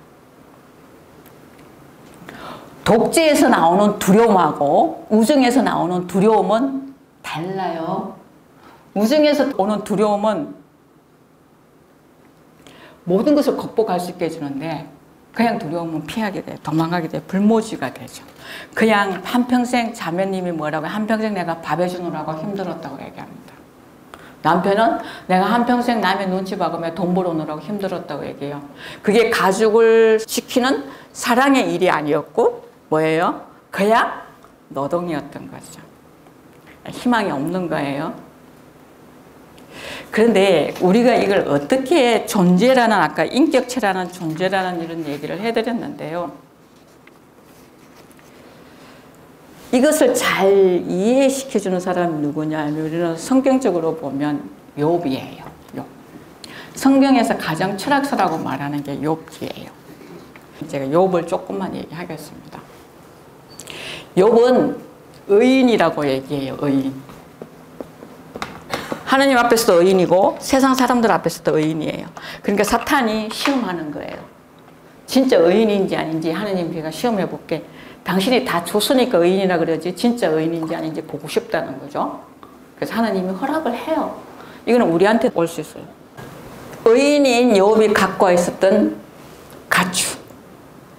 독재에서 나오는 두려움하고 우정에서 나오는 두려움은 달라요. 우정에서 오는 두려움은 모든 것을 극복할 수 있게 해주는데 그냥 두려움은 피하게 돼요. 도망가게 돼요. 불모지가 되죠. 그냥 한평생 자매님이 뭐라고 한평생 내가 밥 해주느라고 힘들었다고 얘기합니다. 남편은 내가 한평생 남의 눈치 봐가며 돈 벌어오느라고 힘들었다고 얘기해요. 그게 가족을 지키는 사랑의 일이 아니었고 뭐예요? 그냥 노동이었던 거죠. 희망이 없는 거예요. 그런데 우리가 이걸 어떻게 존재라는 아까 인격체라는 존재라는 이런 얘기를 해드렸는데요. 이것을 잘 이해시켜주는 사람이 누구냐 하면 우리는 성경적으로 보면 욥이에요. 욥. 성경에서 가장 철학서라고 말하는 게 욥기예요. 제가 욥을 조금만 얘기하겠습니다. 욥은 의인이라고 얘기해요. 의인. 하나님 앞에서도 의인이고 세상 사람들 앞에서도 의인이에요. 그러니까 사탄이 시험하는 거예요. 진짜 의인인지 아닌지 하나님 제가 시험해 볼게. 당신이 다 줬으니까 의인이라 그러지 진짜 의인인지 아닌지 보고 싶다는 거죠. 그래서 하나님이 허락을 해요. 이거는 우리한테 올 수 있어요. 의인인 욥이 갖고 있었던 가축.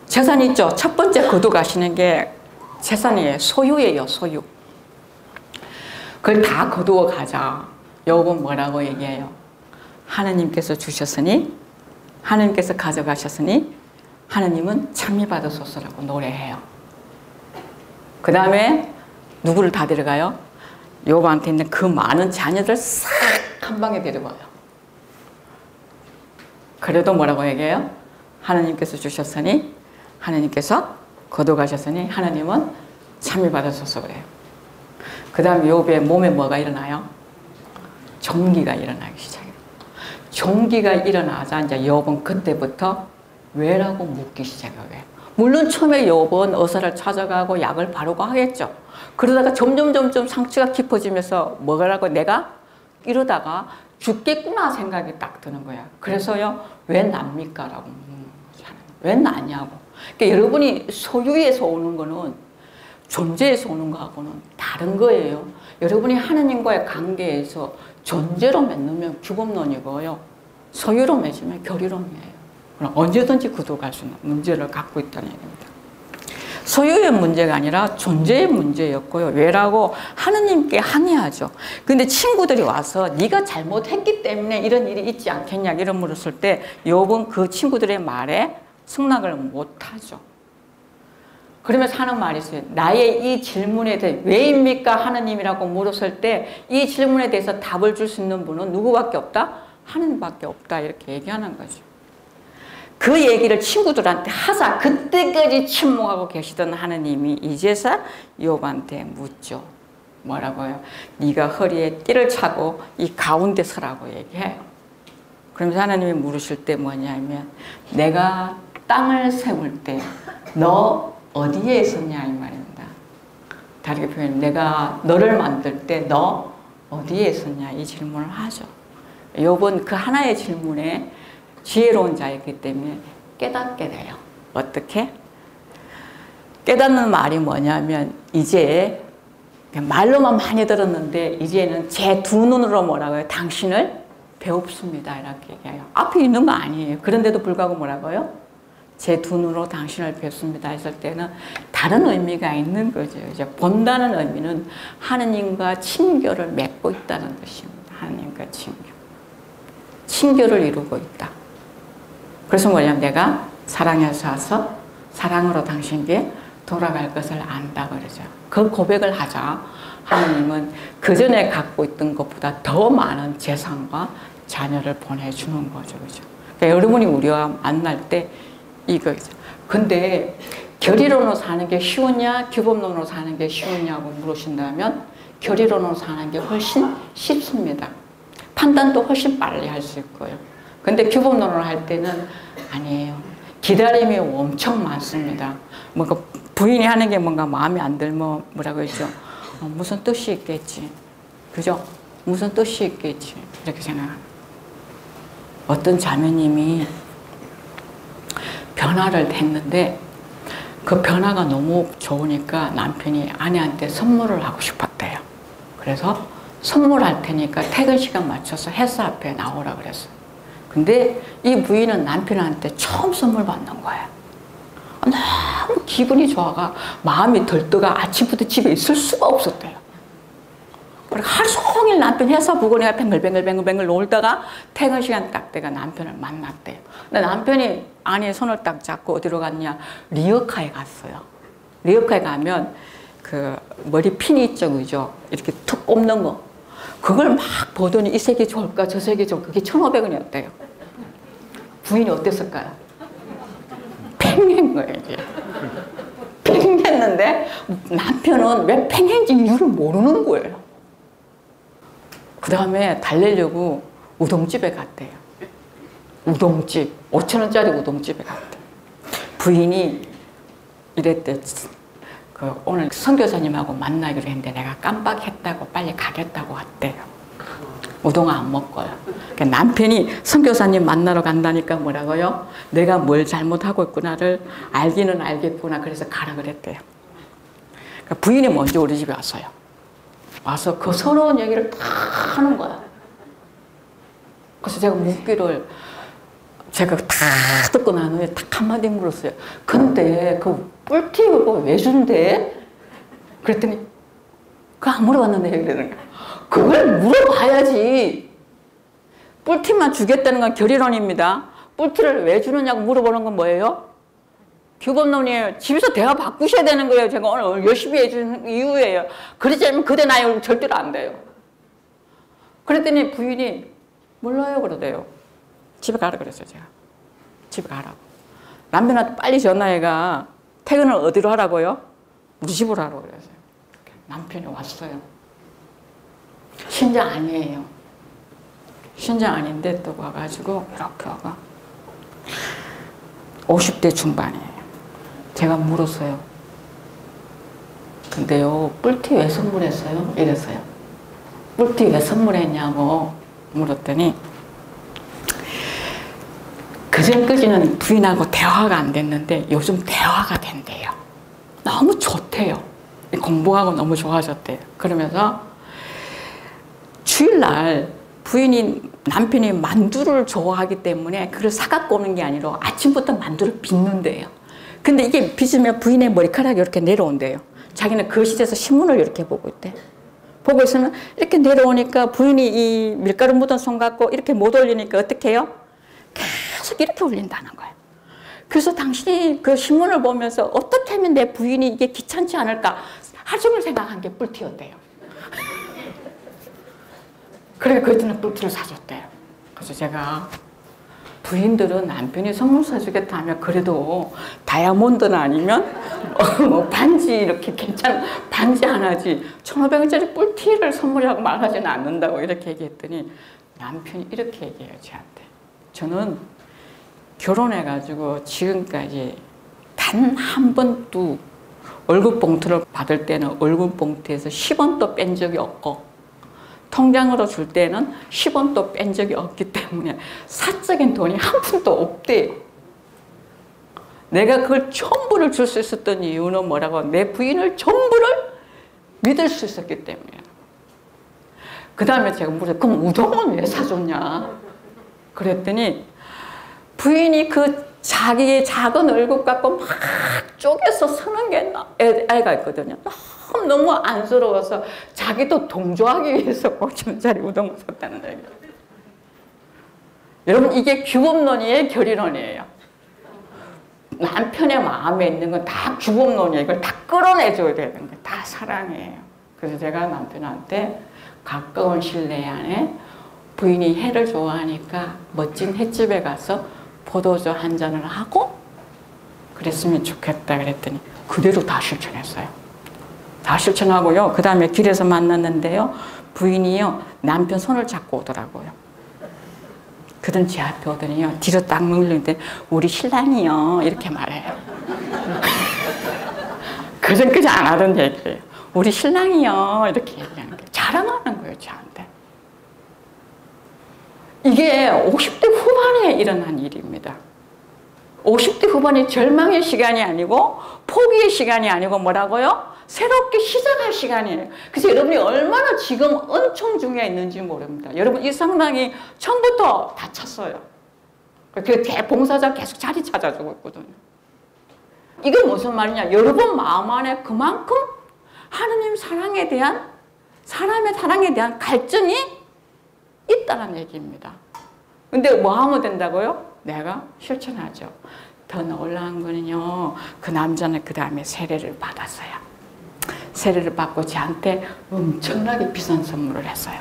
재산 있죠? 첫 번째 거두가시는 게 재산이에요. 소유예요, 소유. 그걸 다 거두어 가자. 욥은 뭐라고 얘기해요? 하느님께서 주셨으니, 하느님께서 가져가셨으니, 하느님은 찬미받으소서라고 노래해요. 그 다음에 누구를 다 데려가요? 욥한테 있는 그 많은 자녀들 싹 한 방에 데려가요. 그래도 뭐라고 얘기해요? 하느님께서 주셨으니, 하느님께서 거둬가셨으니, 하느님은 찬미받으소서 그래요. 그 다음 욥의 몸에 뭐가 일어나요? 종기가 일어나기 시작해요. 종기가 일어나자 이제 욥은 그때부터 왜라고 묻기 시작해요. 물론 처음에 욥은 의사를 찾아가고 약을 바르고 하겠죠. 그러다가 점점 상처가 깊어지면서 뭐라고 내가 이러다가 죽겠구나 생각이 딱 드는 거야. 그래서요, 왜 납니까? 라고 묻는 거잖아요. 왜 나냐고. 그러니까 여러분이 소유에서 오는 거는 존재에서 오는 거하고는 다른 거예요. 여러분이 하느님과의 관계에서 존재로 맺으면 규범론이고요. 소유로 맺으면 교리론이에요. 그럼 언제든지 구도갈 수 있는 문제를 갖고 있다는 얘기입니다. 소유의 문제가 아니라 존재의 문제였고요. 왜라고? 하느님께 항의하죠. 근데 친구들이 와서 네가 잘못했기 때문에 이런 일이 있지 않겠냐 이런 물었을 때 욥은 그 친구들의 말에 승낙을 못하죠. 그러면서 하는 말이 있어요. 나의 이 질문에 대해 왜입니까? 하느님이라고 물었을 때 이 질문에 대해서 답을 줄 수 있는 분은 누구밖에 없다? 하느님밖에 없다 이렇게 얘기하는 거죠. 그 얘기를 친구들한테 하자. 그때까지 침묵하고 계시던 하느님이 이제서 욥한테 묻죠. 뭐라고요? 네가 허리에 띠를 차고 이 가운데 서라고 얘기해요. 그러면서 하나님이 물으실 때 뭐냐면 내가 땅을 세울 때 너 어디에 있었냐 이 말입니다. 다르게 표현하면 내가 너를 만들 때 너 어디에 있었냐 이 질문을 하죠. 욥은 그 하나의 질문에 지혜로운 자이기 때문에 깨닫게 돼요. 어떻게? 깨닫는 말이 뭐냐면 이제 말로만 많이 들었는데 이제는 제 두 눈으로 뭐라고 해요? 당신을 배웁습니다. 이렇게 얘기해요. 앞에 있는 거 아니에요. 그런데도 불구하고 뭐라고요? 제 두 눈으로 당신을 뵙습니다 했을 때는 다른 의미가 있는 거죠. 이제 본다는 의미는 하느님과 친교를 맺고 있다는 뜻입니다. 하느님과 친교. 친교를 이루고 있다. 그래서 뭐냐면 내가 사랑에서 와서 사랑으로 당신께 돌아갈 것을 안다 그러죠. 그 고백을 하자. 하느님은 그 전에 갖고 있던 것보다 더 많은 재산과 자녀를 보내주는 거죠. 그죠? 그러니까 여러분이 우리와 만날 때 이거죠. 근데 결의론으로 사는 게 쉬우냐, 규범론으로 사는 게 쉬우냐고 물으신다면 결의론으로 사는 게 훨씬 쉽습니다. 판단도 훨씬 빨리 할 수 있고요. 근데 규범론을 할 때는 아니에요. 기다림이 엄청 많습니다. 뭔가 부인이 하는 게 뭔가 마음에 안 들면 뭐라고 했죠? 무슨 뜻이 있겠지. 그죠? 무슨 뜻이 있겠지. 이렇게 생각합니다. 어떤 자매님이 변화를 했는데 그 변화가 너무 좋으니까 남편이 아내한테 선물을 하고 싶었대요. 그래서 선물할 테니까 퇴근 시간 맞춰서 회사 앞에 나오라 그랬어요. 근데 이 부인은 남편한테 처음 선물 받는 거예요. 너무 기분이 좋아가 마음이 들떠가 아침부터 집에 있을 수가 없었대요. 그리고 하루 종일 남편 회사 부근에 뱅글뱅글 놀다가 퇴근 시간 딱 때가 남편을 만났대요. 근데 남편이 아내의 손을 딱 잡고 어디로 갔냐? 리어카에 갔어요. 리어카에 가면 그 머리 핀이 있죠, 그죠? 이렇게 툭 꼽는 거. 그걸 막 보더니 이 색이 좋을까 저 색이 좋을까 그게 1,500원이었대요. 부인이 어땠을까요? 팽한 거예요. 이제. 팽했는데 남편은 왜 팽한지 이유를 모르는 거예요. 그 다음에 달래려고 우동집에 갔대요. 우동집 5,000원짜리 우동집에 갔대요. 부인이 이랬대. 오늘 선교사님하고 만나기로 했는데 내가 깜빡했다고 빨리 가겠다고 왔대요. 우동 안 먹고요. 그러니까 남편이 선교사님 만나러 간다니까 뭐라고요? 내가 뭘 잘못하고 있구나를 알기는 알겠구나. 그래서 가라 그랬대요. 그러니까 부인이 먼저 우리 집에 왔어요. 와서 그 서러운 얘기를 다 하는 거야. 그래서 제가 묻기를 제가 다 듣고 난 후에 딱 한마디 물었어요. 근데 그 뿔티 그거 왜 준대? 그랬더니 그거 안 물어봤는데 이러는 거야. 그걸 물어봐야지. 뿔티만 주겠다는 건 결의론입니다. 뿔티를 왜 주느냐고 물어보는 건 뭐예요? 규범론이에요. 집에서 대화 바꾸셔야 되는 거예요. 제가 오늘 열심히 해준 이유예요. 그러지 않으면 그대 나이 절대로 안 돼요. 그랬더니 부인이 몰라요 그러대요. 집에 가라 그랬어요 제가. 집에 가라고. 남편한테 빨리 전화해가 퇴근을 어디로 하라고요? 우리 집으로 하라고 그랬어요. 남편이 왔어요. 신장 아니에요. 신장 아닌데 또 와가지고 이렇게 와가 50대 중반이에요. 제가 물었어요. 근데요 뿔티 왜 선물했어요? 이랬어요. 뿔티 왜 선물했냐고 물었더니 그전까지는 부인하고 대화가 안 됐는데 요즘 대화가 된대요. 너무 좋대요. 공부하고 너무 좋아졌대요. 그러면서 주일날 남편이 만두를 좋아하기 때문에 그걸 사갖고 오는 게 아니라 아침부터 만두를 빚는데요. 근데 이게 빚으면 부인의 머리카락이 이렇게 내려온대요. 자기는 거실에서 신문을 이렇게 보고 있대. 보고 있으면 이렇게 내려오니까 부인이 이 밀가루 묻은 손 갖고 이렇게 못 올리니까 어떻게 해요? 계속 이렇게 올린다는 거예요. 그래서 당신이 그 신문을 보면서 어떻게 하면 내 부인이 이게 귀찮지 않을까 하루 종일 생각한 게 뿔티였대요. 그래 그랬더니 뿔티를 사줬대요. 그래서 제가 부인들은 남편이 선물 사주겠다 하면 그래도 다이아몬드는 아니면 반지 이렇게 괜찮은 반지 하나지 1,500원짜리 뿔티를 선물이라고 말하지는 않는다고 이렇게 얘기했더니 남편이 이렇게 얘기해요 저한테. 저는 결혼해가지고 지금까지 단 한 번도 월급 봉투를 받을 때는 월급 봉투에서 10원도 뺀 적이 없고 통장으로 줄 때는 10원도 뺀 적이 없기 때문에 사적인 돈이 한 푼도 없대요. 내가 그걸 전부를 줄 수 있었던 이유는 뭐라고? 내 부인을 전부를 믿을 수 있었기 때문이에요. 그 다음에 제가 물었어요. 그럼 우동은 왜 사줬냐? 그랬더니 부인이 그 자기의 작은 얼굴 갖고 막 쪼개서 서는 게 애가 있거든요. 너무 안쓰러워서 자기도 동조하기 위해서 5천원짜리 우동을 샀다는 얘기예요. 여러분 이게 규범론이에요? 결의론이에요? 남편의 마음에 있는 건 다 규범론이에요. 이걸 다 끌어내줘야 되는 거예요. 다 사랑이에요. 그래서 제가 남편한테 가까운 실내 안에 부인이 해를 좋아하니까 멋진 횟집에 가서 포도주 한 잔을 하고 그랬으면 좋겠다 그랬더니 그대로 다 실천했어요. 다 실천하고요. 그 다음에 길에서 만났는데요. 부인이요. 남편 손을 잡고 오더라고요. 그들은 제 앞에 오더니요. 뒤로 딱 물리는데 우리 신랑이요. 이렇게 말해요. 그전까지 안 하던 얘기예요. 우리 신랑이요. 이렇게 얘기하는 거예요. 자랑하는 거예요. 저한테. 이게 50대 후반에 일어난 일입니다. 50대 후반이 절망의 시간이 아니고 포기의 시간이 아니고 뭐라고요? 새롭게 시작할 시간이에요. 그래서 여러분이 얼마나 지금 은총 중에 있는지 모릅니다. 여러분 이 성당이 처음부터 다쳤어요. 그 봉사자 계속 자리 찾아주고 있거든요. 이게 무슨 말이냐? 여러분 마음 안에 그만큼 하느님 사랑에 대한 사람의 사랑에 대한 갈증이 있다는 얘기입니다. 근데 뭐 하면 된다고요? 내가 실천하죠. 더 놀라운 거는요. 그 남자는 그 다음에 세례를 받았어요. 세례를 받고 저한테 엄청나게 비싼 선물을 했어요.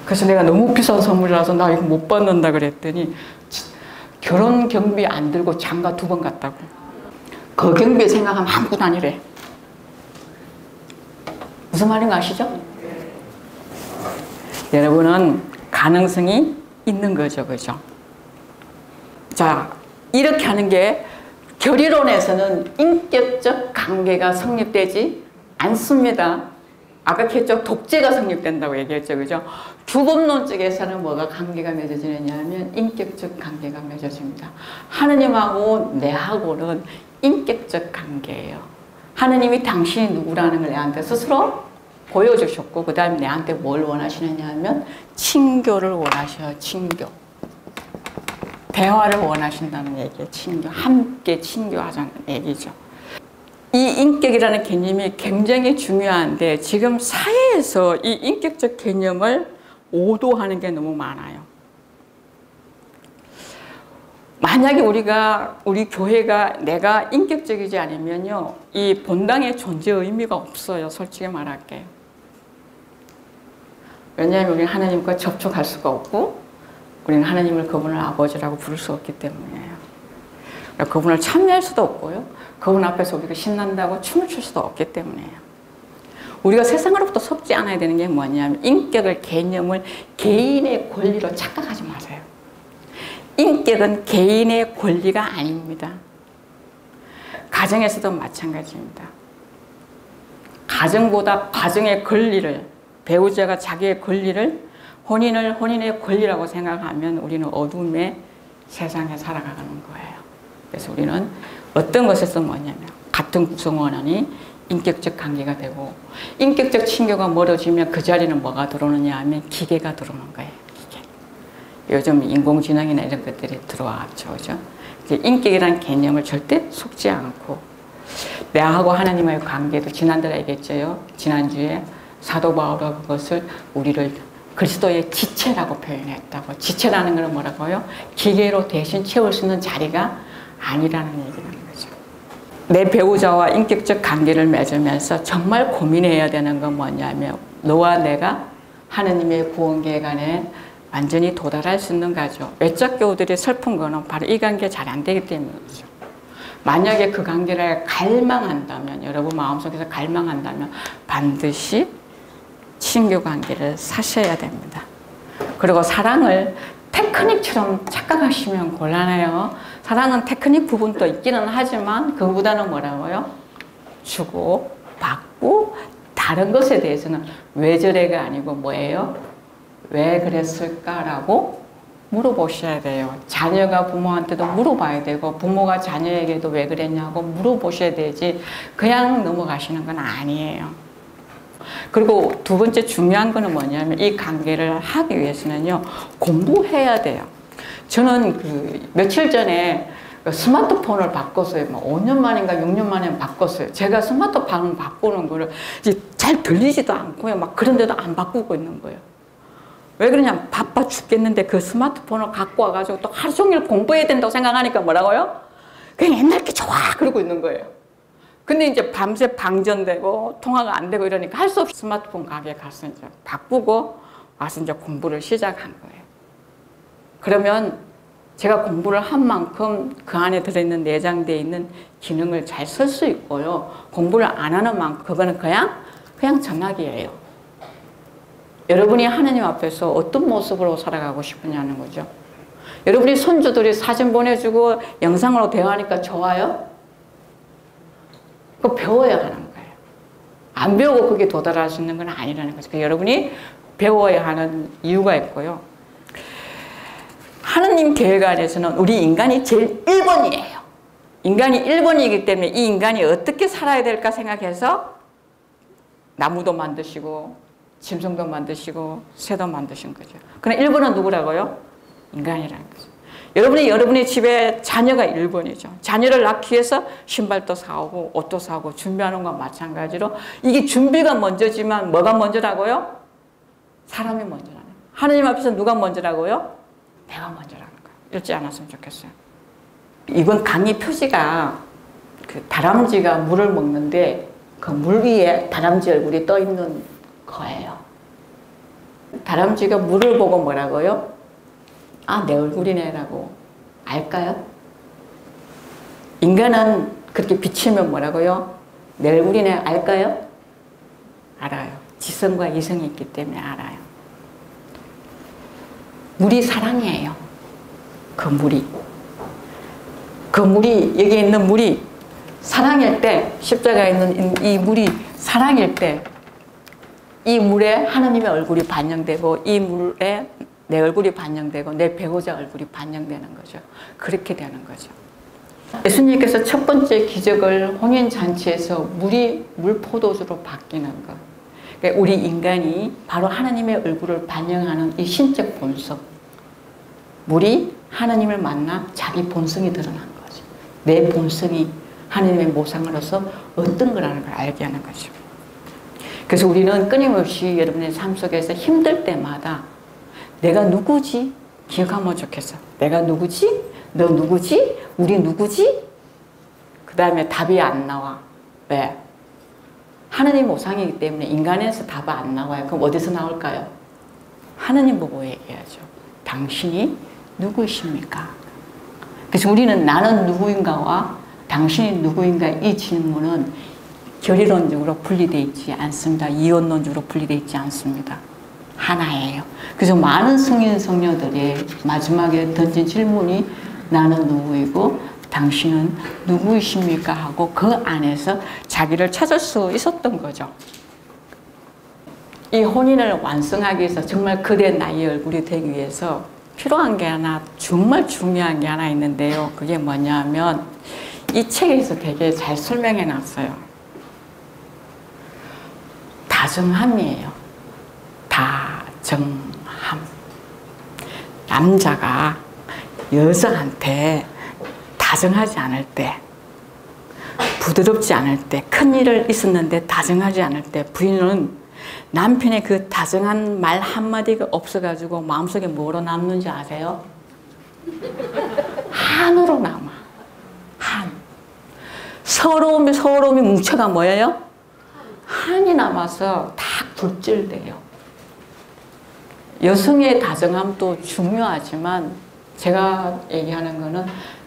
그래서 내가 너무 비싼 선물이라서 나 이거 못 받는다 그랬더니 결혼 경비 안 들고 장가 2번 갔다고. 그 경비 생각하면 아무것도 아니래. 무슨 말인가 아시죠? 여러분은 가능성이 있는 거죠. 그죠? 자, 이렇게 하는 게 결의론에서는 인격적 관계가 성립되지 않습니다. 아까 했죠? 독재가 성립된다고 얘기했죠. 그죠? 규범론 쪽에서는 뭐가 관계가 맺어지느냐 하면 인격적 관계가 맺어집니다. 하느님하고 내하고는 인격적 관계예요. 하느님이 당신이 누구라는 걸 내한테 스스로 보여주셨고, 그 다음에 내한테 뭘 원하시느냐 하면 친교를 원하셔요. 친교. 대화를 원하신다는 얘기예요. 친교. 함께 친교하자는 얘기죠. 이 인격이라는 개념이 굉장히 중요한데 지금 사회에서 이 인격적 개념을 오도하는 게 너무 많아요. 만약에 우리 교회가 내가 인격적이지 않으면요, 이 본당의 존재 의미가 없어요. 솔직히 말할게요. 왜냐하면 우리는 하나님과 접촉할 수가 없고, 우리는 하나님을 그분을 아버지라고 부를 수 없기 때문이에요. 그분을 참여할 수도 없고요. 그분 앞에서 우리가 신난다고 춤을 출 수도 없기 때문이에요. 우리가 세상으로부터 섭지 않아야 되는 게 뭐냐면 인격을, 개념을 개인의 권리로 착각하지 마세요. 인격은 개인의 권리가 아닙니다. 가정에서도 마찬가지입니다. 가정보다 가정의 권리를, 배우자가 자기의 권리를 혼인의 권리라고 생각하면 우리는 어둠의 세상에 살아가는 거예요. 그래서 우리는 어떤 것에서 뭐냐면 같은 구성원이 인격적 관계가 되고, 인격적 친교가 멀어지면 그 자리는 뭐가 들어오느냐 하면 기계가 들어오는 거예요. 기계. 요즘 인공지능이나 이런 것들이 들어왔죠. 그죠? 인격이라는 개념을 절대 속지 않고, 내하고 하나님과의 관계도 지난달에 얘기했죠. 지난주에 사도 바울은 그것을 우리를 그리스도의 지체라고 표현했다고. 지체라는 건 뭐라고요? 기계로 대신 채울 수 있는 자리가 아니라는 얘기라는 거죠. 내 배우자와 인격적 관계를 맺으면서 정말 고민해야 되는 건 뭐냐면, 너와 내가 하나님의 구원 계획 안에 완전히 도달할 수 있는 거죠. 외적 교우들이 슬픈 거는 바로 이 관계 잘 안 되기 때문이죠. 만약에 그 관계를 갈망한다면, 여러분 마음속에서 갈망한다면 반드시 친교 관계를 사셔야 됩니다. 그리고 사랑을 테크닉처럼 착각하시면 곤란해요. 사랑은 테크닉 부분도 있기는 하지만 그보다는 뭐라고요? 주고 받고, 다른 것에 대해서는 왜 저래가 아니고 뭐예요? 왜 그랬을까라고 물어보셔야 돼요. 자녀가 부모한테도 물어봐야 되고, 부모가 자녀에게도 왜 그랬냐고 물어보셔야 되지 그냥 넘어가시는 건 아니에요. 그리고 두 번째 중요한 거는 뭐냐면, 이 관계를 하기 위해서는요, 공부해야 돼요. 저는 며칠 전에 스마트폰을 바꿨어요. 5년 만인가 6년 만에 바꿨어요. 제가 스마트폰 바꾸는 거를 이제 잘 들리지도 않고요. 막 그런데도 안 바꾸고 있는 거예요. 왜 그러냐면 바빠 죽겠는데 그 스마트폰을 갖고 와가지고 또 하루 종일 공부해야 된다고 생각하니까 뭐라고요? 그냥 옛날 게 좋아! 그러고 있는 거예요. 근데 이제 밤새 방전되고 통화가 안 되고 이러니까 할 수 없이 스마트폰 가게에 가서 이제 바꾸고 와서 이제 공부를 시작한 거예요. 그러면 제가 공부를 한 만큼 그 안에 들어있는 내장되어 있는 기능을 잘 쓸 수 있고요. 공부를 안 하는 만큼 그거는 그냥 전화기예요. 여러분이 하나님 앞에서 어떤 모습으로 살아가고 싶으냐는 거죠. 여러분이 손주들이 사진 보내주고 영상으로 대화하니까 좋아요? 그거 배워야 하는 거예요. 안 배우고 그게 도달할 수 있는 건 아니라는 거죠. 여러분이 배워야 하는 이유가 있고요. 하느님 계획 안에서는 우리 인간이 제일 1번이에요. 인간이 1번이기 때문에 이 인간이 어떻게 살아야 될까 생각해서 나무도 만드시고 짐승도 만드시고 새도 만드신 거죠. 그럼 1번은 누구라고요? 인간이라는 거죠. 여러분의 집에 자녀가 1번이죠. 자녀를 낳기 위해서 신발도 사오고 옷도 사오고 준비하는 것과 마찬가지로 이게 준비가 먼저지만 뭐가 먼저라고요? 사람이 먼저라는 거예요. 하느님 앞에서 누가 먼저라고요? 내가 먼저라는 거예요. 읽지 않았으면 좋겠어요. 이번 강의 표지가 다람쥐가 물을 먹는데 그 물 위에 다람쥐 얼굴이 떠 있는 거예요. 다람쥐가 물을 보고 뭐라고요? 아, 내 얼굴이네 라고 알까요? 인간은 그렇게 비치면 뭐라고요? 내 얼굴이네 알까요? 알아요. 지성과 이성이 있기 때문에 알아요. 물이 사랑이에요. 그 물이 여기 있는 물이 사랑일 때, 십자가에 있는 이 물이 사랑일 때 이 물에 하나님의 얼굴이 반영되고 이 물에 내 얼굴이 반영되고 내 배우자 얼굴이 반영되는 거죠. 그렇게 되는 거죠. 예수님께서 첫 번째 기적을 혼인잔치에서 물이 물포도주로 바뀌는 것. 그러니까 우리 인간이 바로 하나님의 얼굴을 반영하는 이 신적 본성. 우리 하나님을 만나 자기 본성이 드러난 거죠. 내 본성이 하나님의 모상으로서 어떤 거라는 걸 알게 하는 거죠. 그래서 우리는 끊임없이 여러분의 삶 속에서 힘들 때마다 내가 누구지? 기억하면 좋겠어. 내가 누구지? 너 누구지? 우리 누구지? 그 다음에 답이 안 나와. 왜? 하나님 모상이기 때문에 인간에서 답이 안 나와요. 그럼 어디서 나올까요? 하나님 보고 얘기하죠. 당신이 누구이십니까? 그래서 우리는 나는 누구인가와 당신이 누구인가 이 질문은 결의론적으로 분리되어 있지 않습니다. 이원론적으로 분리되어 있지 않습니다. 하나예요. 그래서 많은 성인 성녀들이 마지막에 던진 질문이 나는 누구이고 당신은 누구이십니까? 하고 그 안에서 자기를 찾을 수 있었던 거죠. 이 혼인을 완성하기 위해서 정말 그대 나의 얼굴이 되기 위해서 필요한 게 하나, 정말 중요한 게 하나 있는데요. 그게 뭐냐면 이 책에서 되게 잘 설명해 놨어요. 다정함이에요. 다정함. 남자가 여자한테 다정하지 않을 때, 부드럽지 않을 때, 큰일을 있었는데 다정하지 않을 때 부인은 남편의 그 다정한 말 한마디가 없어가지고 마음속에 뭐로 남는지 아세요? 한으로 남아. 한. 서러움이 뭉쳐가 뭐예요? 한이 남아서 다 굴질돼요. 여성의 다정함도 중요하지만 제가 얘기하는 거는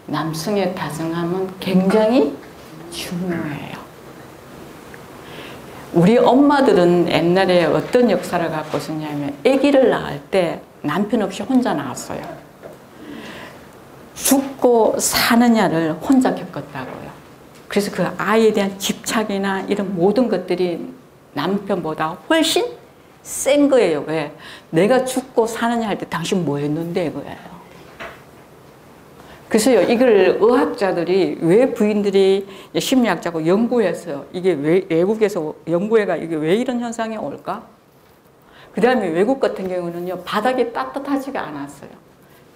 남성의 다정함은 굉장히 중요해요. 우리 엄마들은 옛날에 어떤 역사를 갖고 있었냐면 아기를 낳을 때 남편 없이 혼자 낳았어요. 죽고 사느냐를 혼자 겪었다고요. 그래서 그 아이에 대한 집착이나 이런 모든 것들이 남편보다 훨씬 센 거예요. 왜? 내가 죽고 사느냐 할 때 당신 뭐 했는데 그거예요. 그래서요, 이걸 의학자들이 왜 부인들이 심리학자고 연구해서 이게 왜 외국에서 연구해가 이게 왜 이런 현상이 올까? 그 다음에 외국 같은 경우는요, 바닥이 따뜻하지가 않았어요.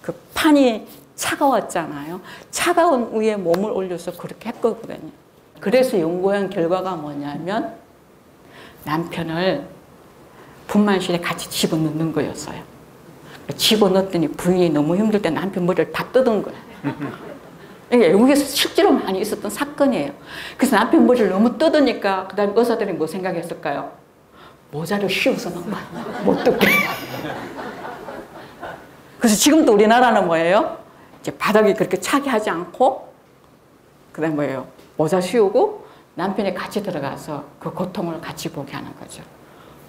그 판이 차가웠잖아요. 차가운 위에 몸을 올려서 그렇게 했거든요. 그래서 연구한 결과가 뭐냐면 남편을 분만실에 같이 집어넣는 거였어요. 집어넣었더니 부인이 너무 힘들 때 남편 머리를 다 뜯은 거예요. 이게 외국에서 실제로 많이 있었던 사건이에요. 그래서 남편 머리를 너무 뜯으니까 그 다음에 의사들이 뭐 생각했을까요? 모자를 씌워서 넣은 거야. 못 뜯게. 그래서 지금도 우리나라는 뭐예요? 이제 바닥이 그렇게 차게 하지 않고 그 다음에 뭐예요? 모자 씌우고 남편이 같이 들어가서 그 고통을 같이 보게 하는 거죠.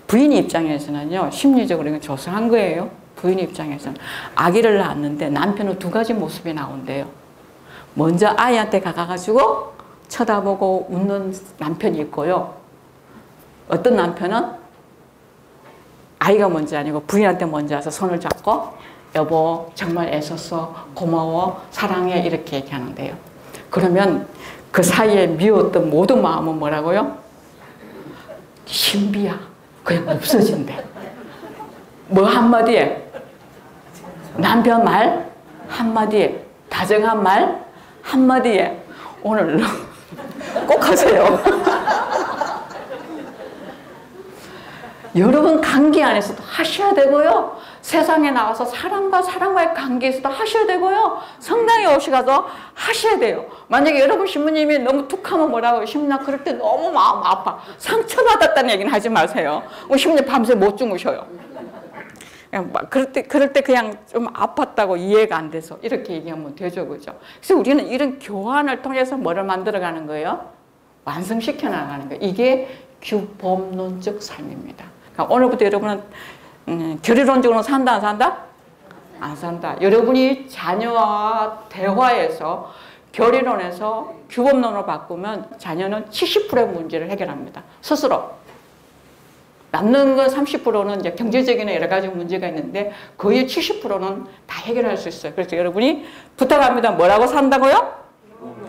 부인 입장에서는요, 심리적으로 이건 조성한 거예요. 부인 입장에서는 아기를 낳았는데 남편은 두 가지 모습이 나온대요. 먼저 아이한테 가가지고 쳐다보고 웃는 남편이 있고요. 어떤 남편은 아이가 먼저 아니고 부인한테 먼저 와서 손을 잡고 여보 정말 애썼어, 고마워, 사랑해 이렇게 얘기하는데요. 그러면 그 사이에 미웠던 모든 마음은 뭐라고요? 신비야. 그냥 없어진대. 뭐 한마디에? 남편 말 한마디에, 다정한 말 한마디에. 오늘 꼭 하세요. 여러분 관계 안에서도 하셔야 되고요. 세상에 나와서 사람과의 관계에서도 하셔야 되고요. 성당에 오셔서 하셔야 돼요. 만약에 여러분 신부님이 너무 툭하면 뭐라고 신부님 그럴 때 너무 마음 아파. 상처받았다는 얘기는 하지 마세요. 신부님 밤새 못 주무셔요. 그럴 때 그냥 좀 아팠다고 이해가 안 돼서 이렇게 얘기하면 되죠. 그죠? 그래서 우리는 이런 교환을 통해서 뭐를 만들어가는 거예요? 완성시켜 나가는 거예요. 이게 규범론적 삶입니다. 그러니까 오늘부터 여러분은 결의론적으로 산다 안 산다? 안 산다. 여러분이 자녀와 대화에서 결의론에서 규범론으로 바꾸면 자녀는 70%의 문제를 해결합니다. 스스로. 남는 건 30%는 이제 경제적인 여러 가지 문제가 있는데 거의 70%는 다 해결할 수 있어요. 그래서 여러분이 부탁합니다. 뭐라고 산다고요?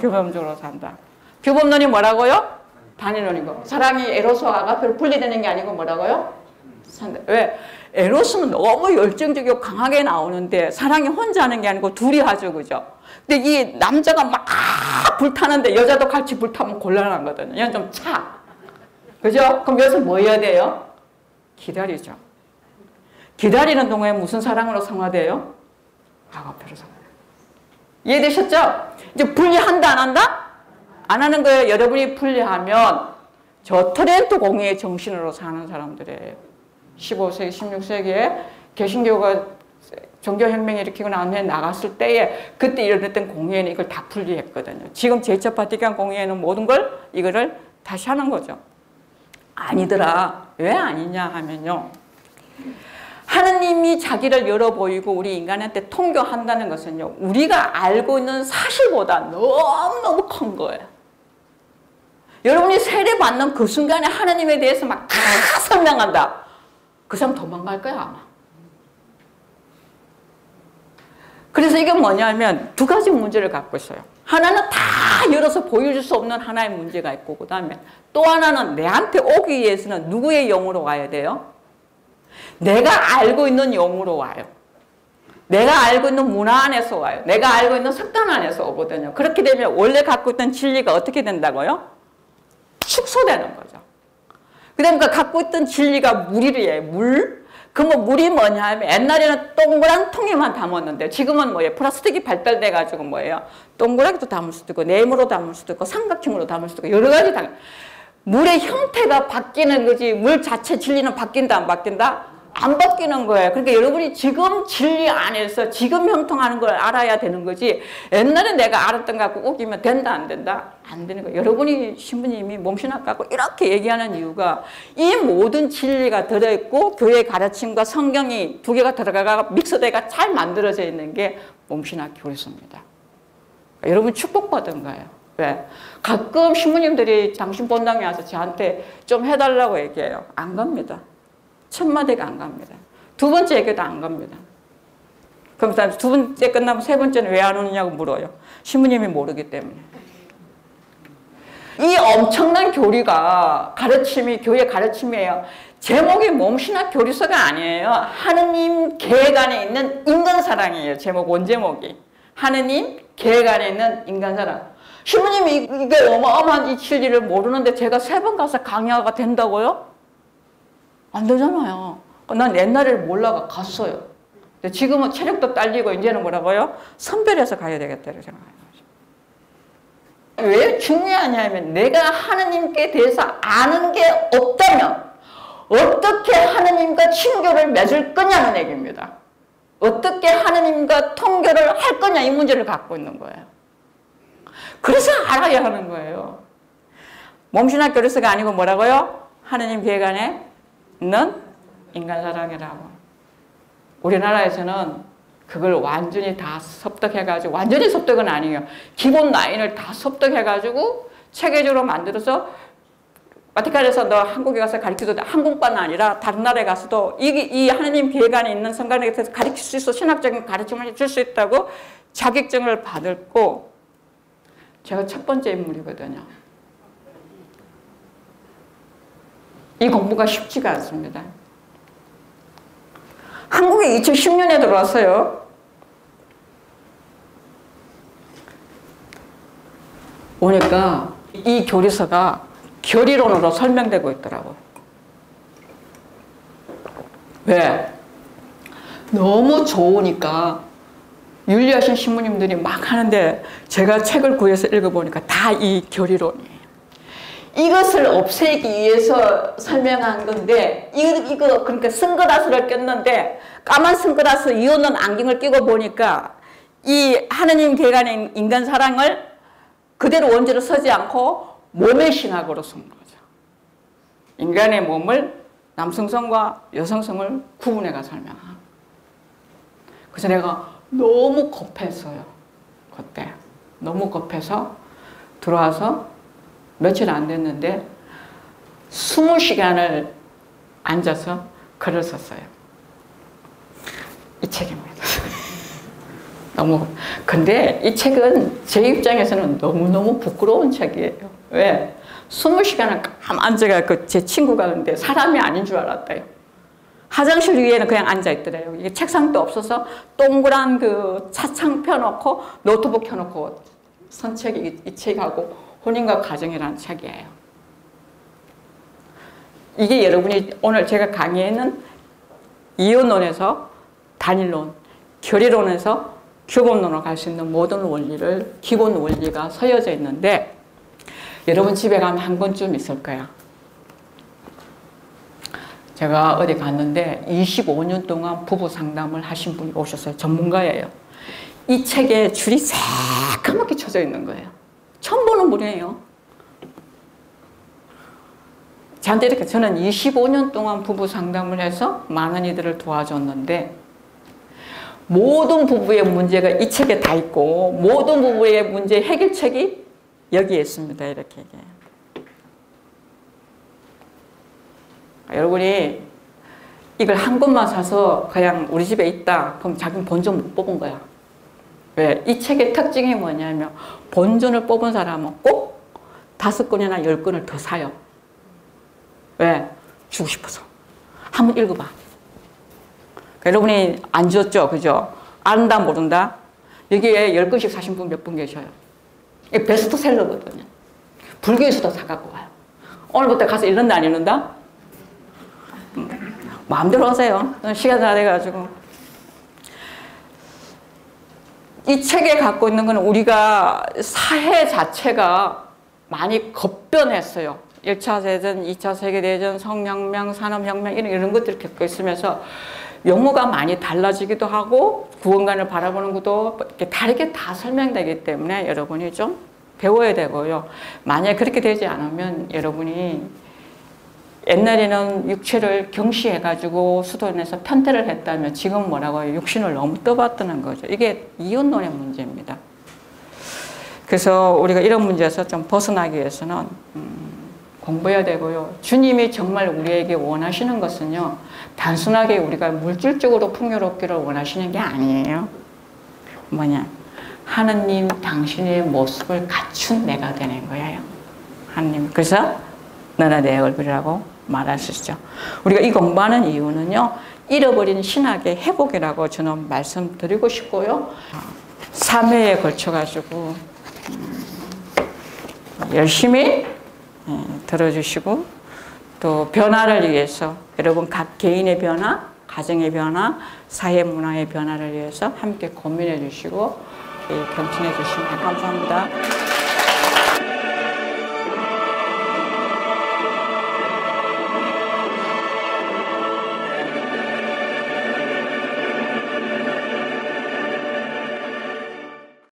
규범적으로 산다. 규범론이 뭐라고요? 단일론이고. 사랑이 에로스와 아가페로 분리되는 게 아니고 뭐라고요? 왜? 에로스는 너무 열정적이고 강하게 나오는데 사랑이 혼자 하는 게 아니고 둘이 하죠. 그죠? 근데 이 남자가 막 불타는데 여자도 같이 불타면 곤란하거든요. 이건 좀 차. 그죠? 그럼 여기서 뭐 해야 돼요? 기다리죠. 기다리는 동안에 무슨 사랑으로 성화돼요? 아가페로 성화. 이해되셨죠? 이제 분리한다 안 한다? 안 하는 거예요. 여러분이 분리하면 저 트렌트 공의의 정신으로 사는 사람들이에요. 15세기, 16세기에 개신교가 종교혁명이 일으키고 난 후에 나갔을 때에 그때 일어났던 공의회는 이걸 다 분리했거든요. 지금 제2차 바티칸 공의회는 모든 걸 이거를 다시 하는 거죠. 아니더라. 왜 아니냐 하면요. 하느님이 자기를 열어 보이고 우리 인간한테 통교한다는 것은요. 우리가 알고 있는 사실보다 너무너무 큰 거예요. 여러분이 세례받는 그 순간에 하느님에 대해서 막 다 설명한다. 그 사람 도망갈 거야 아마. 그래서 이게 뭐냐면 두 가지 문제를 갖고 있어요. 하나는 다 열어서 보여줄 수 없는 하나의 문제가 있고 그 다음에 또 하나는 내한테 오기 위해서는 누구의 영으로 와야 돼요? 내가 알고 있는 영으로 와요. 내가 알고 있는 문화 안에서 와요. 내가 알고 있는 석단 안에서 오거든요. 그렇게 되면 원래 갖고 있던 진리가 어떻게 된다고요? 축소되는 거죠. 그러니까 갖고 있던 진리가 물이래요. 물? 그러면 물이 뭐냐 하면 옛날에는 동그란 통에만 담았는데 지금은 뭐예요? 플라스틱이 발달돼 가지고 뭐예요? 동그랗게도 담을 수도 있고 네모로 담을 수도 있고 삼각형으로 담을 수도 있고 여러 가지 물의 형태가 바뀌는 거지 물 자체 진리는 바뀐다 안 바뀐다? 안 바뀌는 거예요. 그러니까 여러분이 지금 진리 안에서 지금 형통하는 걸 알아야 되는 거지 옛날에 내가 알았던 거 갖고 우기면 된다 안 된다? 안 되는 거예요. 여러분이 신부님이 몸신학 갖고 이렇게 얘기하는 이유가 이 모든 진리가 들어있고 교회의 가르침과 성경이 두 개가 들어가가 믹스돼가 잘 만들어져 있는 게 몸신학 교리서입니다. 그러니까 여러분 축복받은 거예요. 왜? 가끔 신부님들이 당신 본당에 와서 저한테 좀 해달라고 얘기해요. 안 갑니다. 첫 마디가 안 갑니다. 두 번째 얘기도 안 갑니다. 그럼 두 번째 끝나면 세 번째는 왜 안 오느냐고 물어요. 신부님이 모르기 때문에. 이 엄청난 교리가 가르침이 교회 가르침이에요. 제목이 몸신학 교리서가 아니에요. 하느님 계획 안에 있는 인간사랑이에요. 제목 원제목이. 하느님 계획 안에 있는 인간사랑. 신부님이 이게 어마어마한 이 진리를 모르는데 제가 3번 가서 강의가 된다고요? 안 되잖아요. 난 옛날에 몰라가 갔어요. 근데 지금은 체력도 딸리고 이제는 뭐라고요? 선별해서 가야 되겠다 이렇게 생각해요. 왜 중요하냐면 내가 하느님께 대해서 아는 게 없다면 어떻게 하느님과 친교를 맺을 거냐는 얘기입니다. 어떻게 하느님과 통교를 할 거냐 이 문제를 갖고 있는 거예요. 그래서 알아야 하는 거예요. 몸신학 교리서가 아니고 뭐라고요? 하느님 계획 안에 있는 인간사랑이라고. 우리나라에서는 그걸 완전히 다 섭득해가지고 완전히 섭득은 아니에요. 기본 라인을 다 섭득해가지고 체계적으로 만들어서 바티칸에서 너 한국에 가서 가르쳐도 한국뿐만 아니라 다른 나라에 가서도 이 하느님 계획 안에 있는 성간에 대해서 가르칠 수 있어 신학적인 가르침을 줄 수 있다고 자격증을 받았고 제가 첫 번째 인물이거든요. 이 공부가 쉽지가 않습니다. 한국에 2010년에 들어왔어요. 오니까 이 교리서가 교리론으로 설명되고 있더라고요. 왜? 너무 좋으니까 윤리하신 신부님들이 막 하는데 제가 책을 구해서 읽어보니까 다 이 교리론이에요. 이것을 없애기 위해서 설명한 건데 이거 그러니까 선글라스를 꼈는데 까만 선글라스 이웃는 안경을 끼고 보니까 이 하느님 계획안의 인간 사랑을 그대로 원죄로 서지 않고 몸의 신학으로 쓴 거죠. 인간의 몸을 남성성과 여성성을 구분해가 설명한. 그래서 내가 너무 급했어요. 그때 너무 급해서 들어와서 며칠 안 됐는데 20시간을 앉아서 글을 썼어요. 이 책입니다. 너무 근데 이 책은 제 입장에서는 너무너무 부끄러운 책이에요. 왜? 20시간을 감 앉아가 제 친구가 근데 사람이 아닌 줄 알았대요. 화장실 위에는 그냥 앉아있더래요. 이게 책상도 없어서 동그란 그 차창 펴놓고 노트북 켜놓고 선책이 이 책하고 혼인과 가정이라는 책이에요. 이게 여러분이 오늘 제가 강의에는 이혼론에서 단일론, 결의론에서 규범론으로 갈 수 있는 모든 원리를, 기본 원리가 서여져 있는데 여러분 집에 가면 한 권쯤 있을 거야. 제가 어디 갔는데 25년 동안 부부 상담을 하신 분이 오셨어요. 전문가예요. 이 책에 줄이 새까맣게 쳐져 있는 거예요. 처음 보는 분이에요. 저한테 이렇게 저는 25년 동안 부부 상담을 해서 많은 이들을 도와줬는데 모든 부부의 문제가 이 책에 다 있고 모든 부부의 문제 해결책이 여기에 있습니다. 이렇게 얘기해요. 여러분이 이걸 한 권만 사서 그냥 우리 집에 있다 그럼 자기는 본전 못 뽑은 거야. 왜? 이 책의 특징이 뭐냐면 본전을 뽑은 사람은 꼭 5권이나 10권을 더 사요. 왜? 주고 싶어서. 한번 읽어봐. 여러분이 안 줬죠? 그죠? 안다 모른다? 여기에 10권씩 사신 분 몇 분 계셔요. 이게 베스트셀러거든요. 불교에서도 사갖고 와요. 오늘부터 가서 읽는다 안 읽는다? 마음대로 하세요. 시간 다 돼가지고. 이 책에 갖고 있는 건 우리가 사회 자체가 많이 급변했어요. 1차 세대전, 2차 세계대전, 성혁명, 산업혁명 이런 것들을 겪고 있으면서 용어가 많이 달라지기도 하고 구원관을 바라보는 것도 이렇게 다르게 다 설명되기 때문에 여러분이 좀 배워야 되고요. 만약에 그렇게 되지 않으면 여러분이 옛날에는 육체를 경시해가지고 수도원에서 편퇴를 했다면 지금 뭐라고요? 육신을 너무 떠받드는 거죠. 이게 이혼론의 문제입니다. 그래서 우리가 이런 문제에서 좀 벗어나기 위해서는 공부해야 되고요. 주님이 정말 우리에게 원하시는 것은요. 단순하게 우리가 물질적으로 풍요롭기를 원하시는 게 아니에요. 뭐냐? 하느님 당신의 모습을 갖춘 내가 되는 거예요. 하느님. 그래서 너나 내 얼굴이라고 말하시죠. 우리가 이 공부하는 이유는요. 잃어버린 신학의 회복이라고 저는 말씀드리고 싶고요. 3회에 걸쳐가지고 열심히 들어주시고 또 변화를 위해서 여러분 각 개인의 변화, 가정의 변화, 사회 문화의 변화를 위해서 함께 고민해 주시고 경청해 주시면 감사합니다.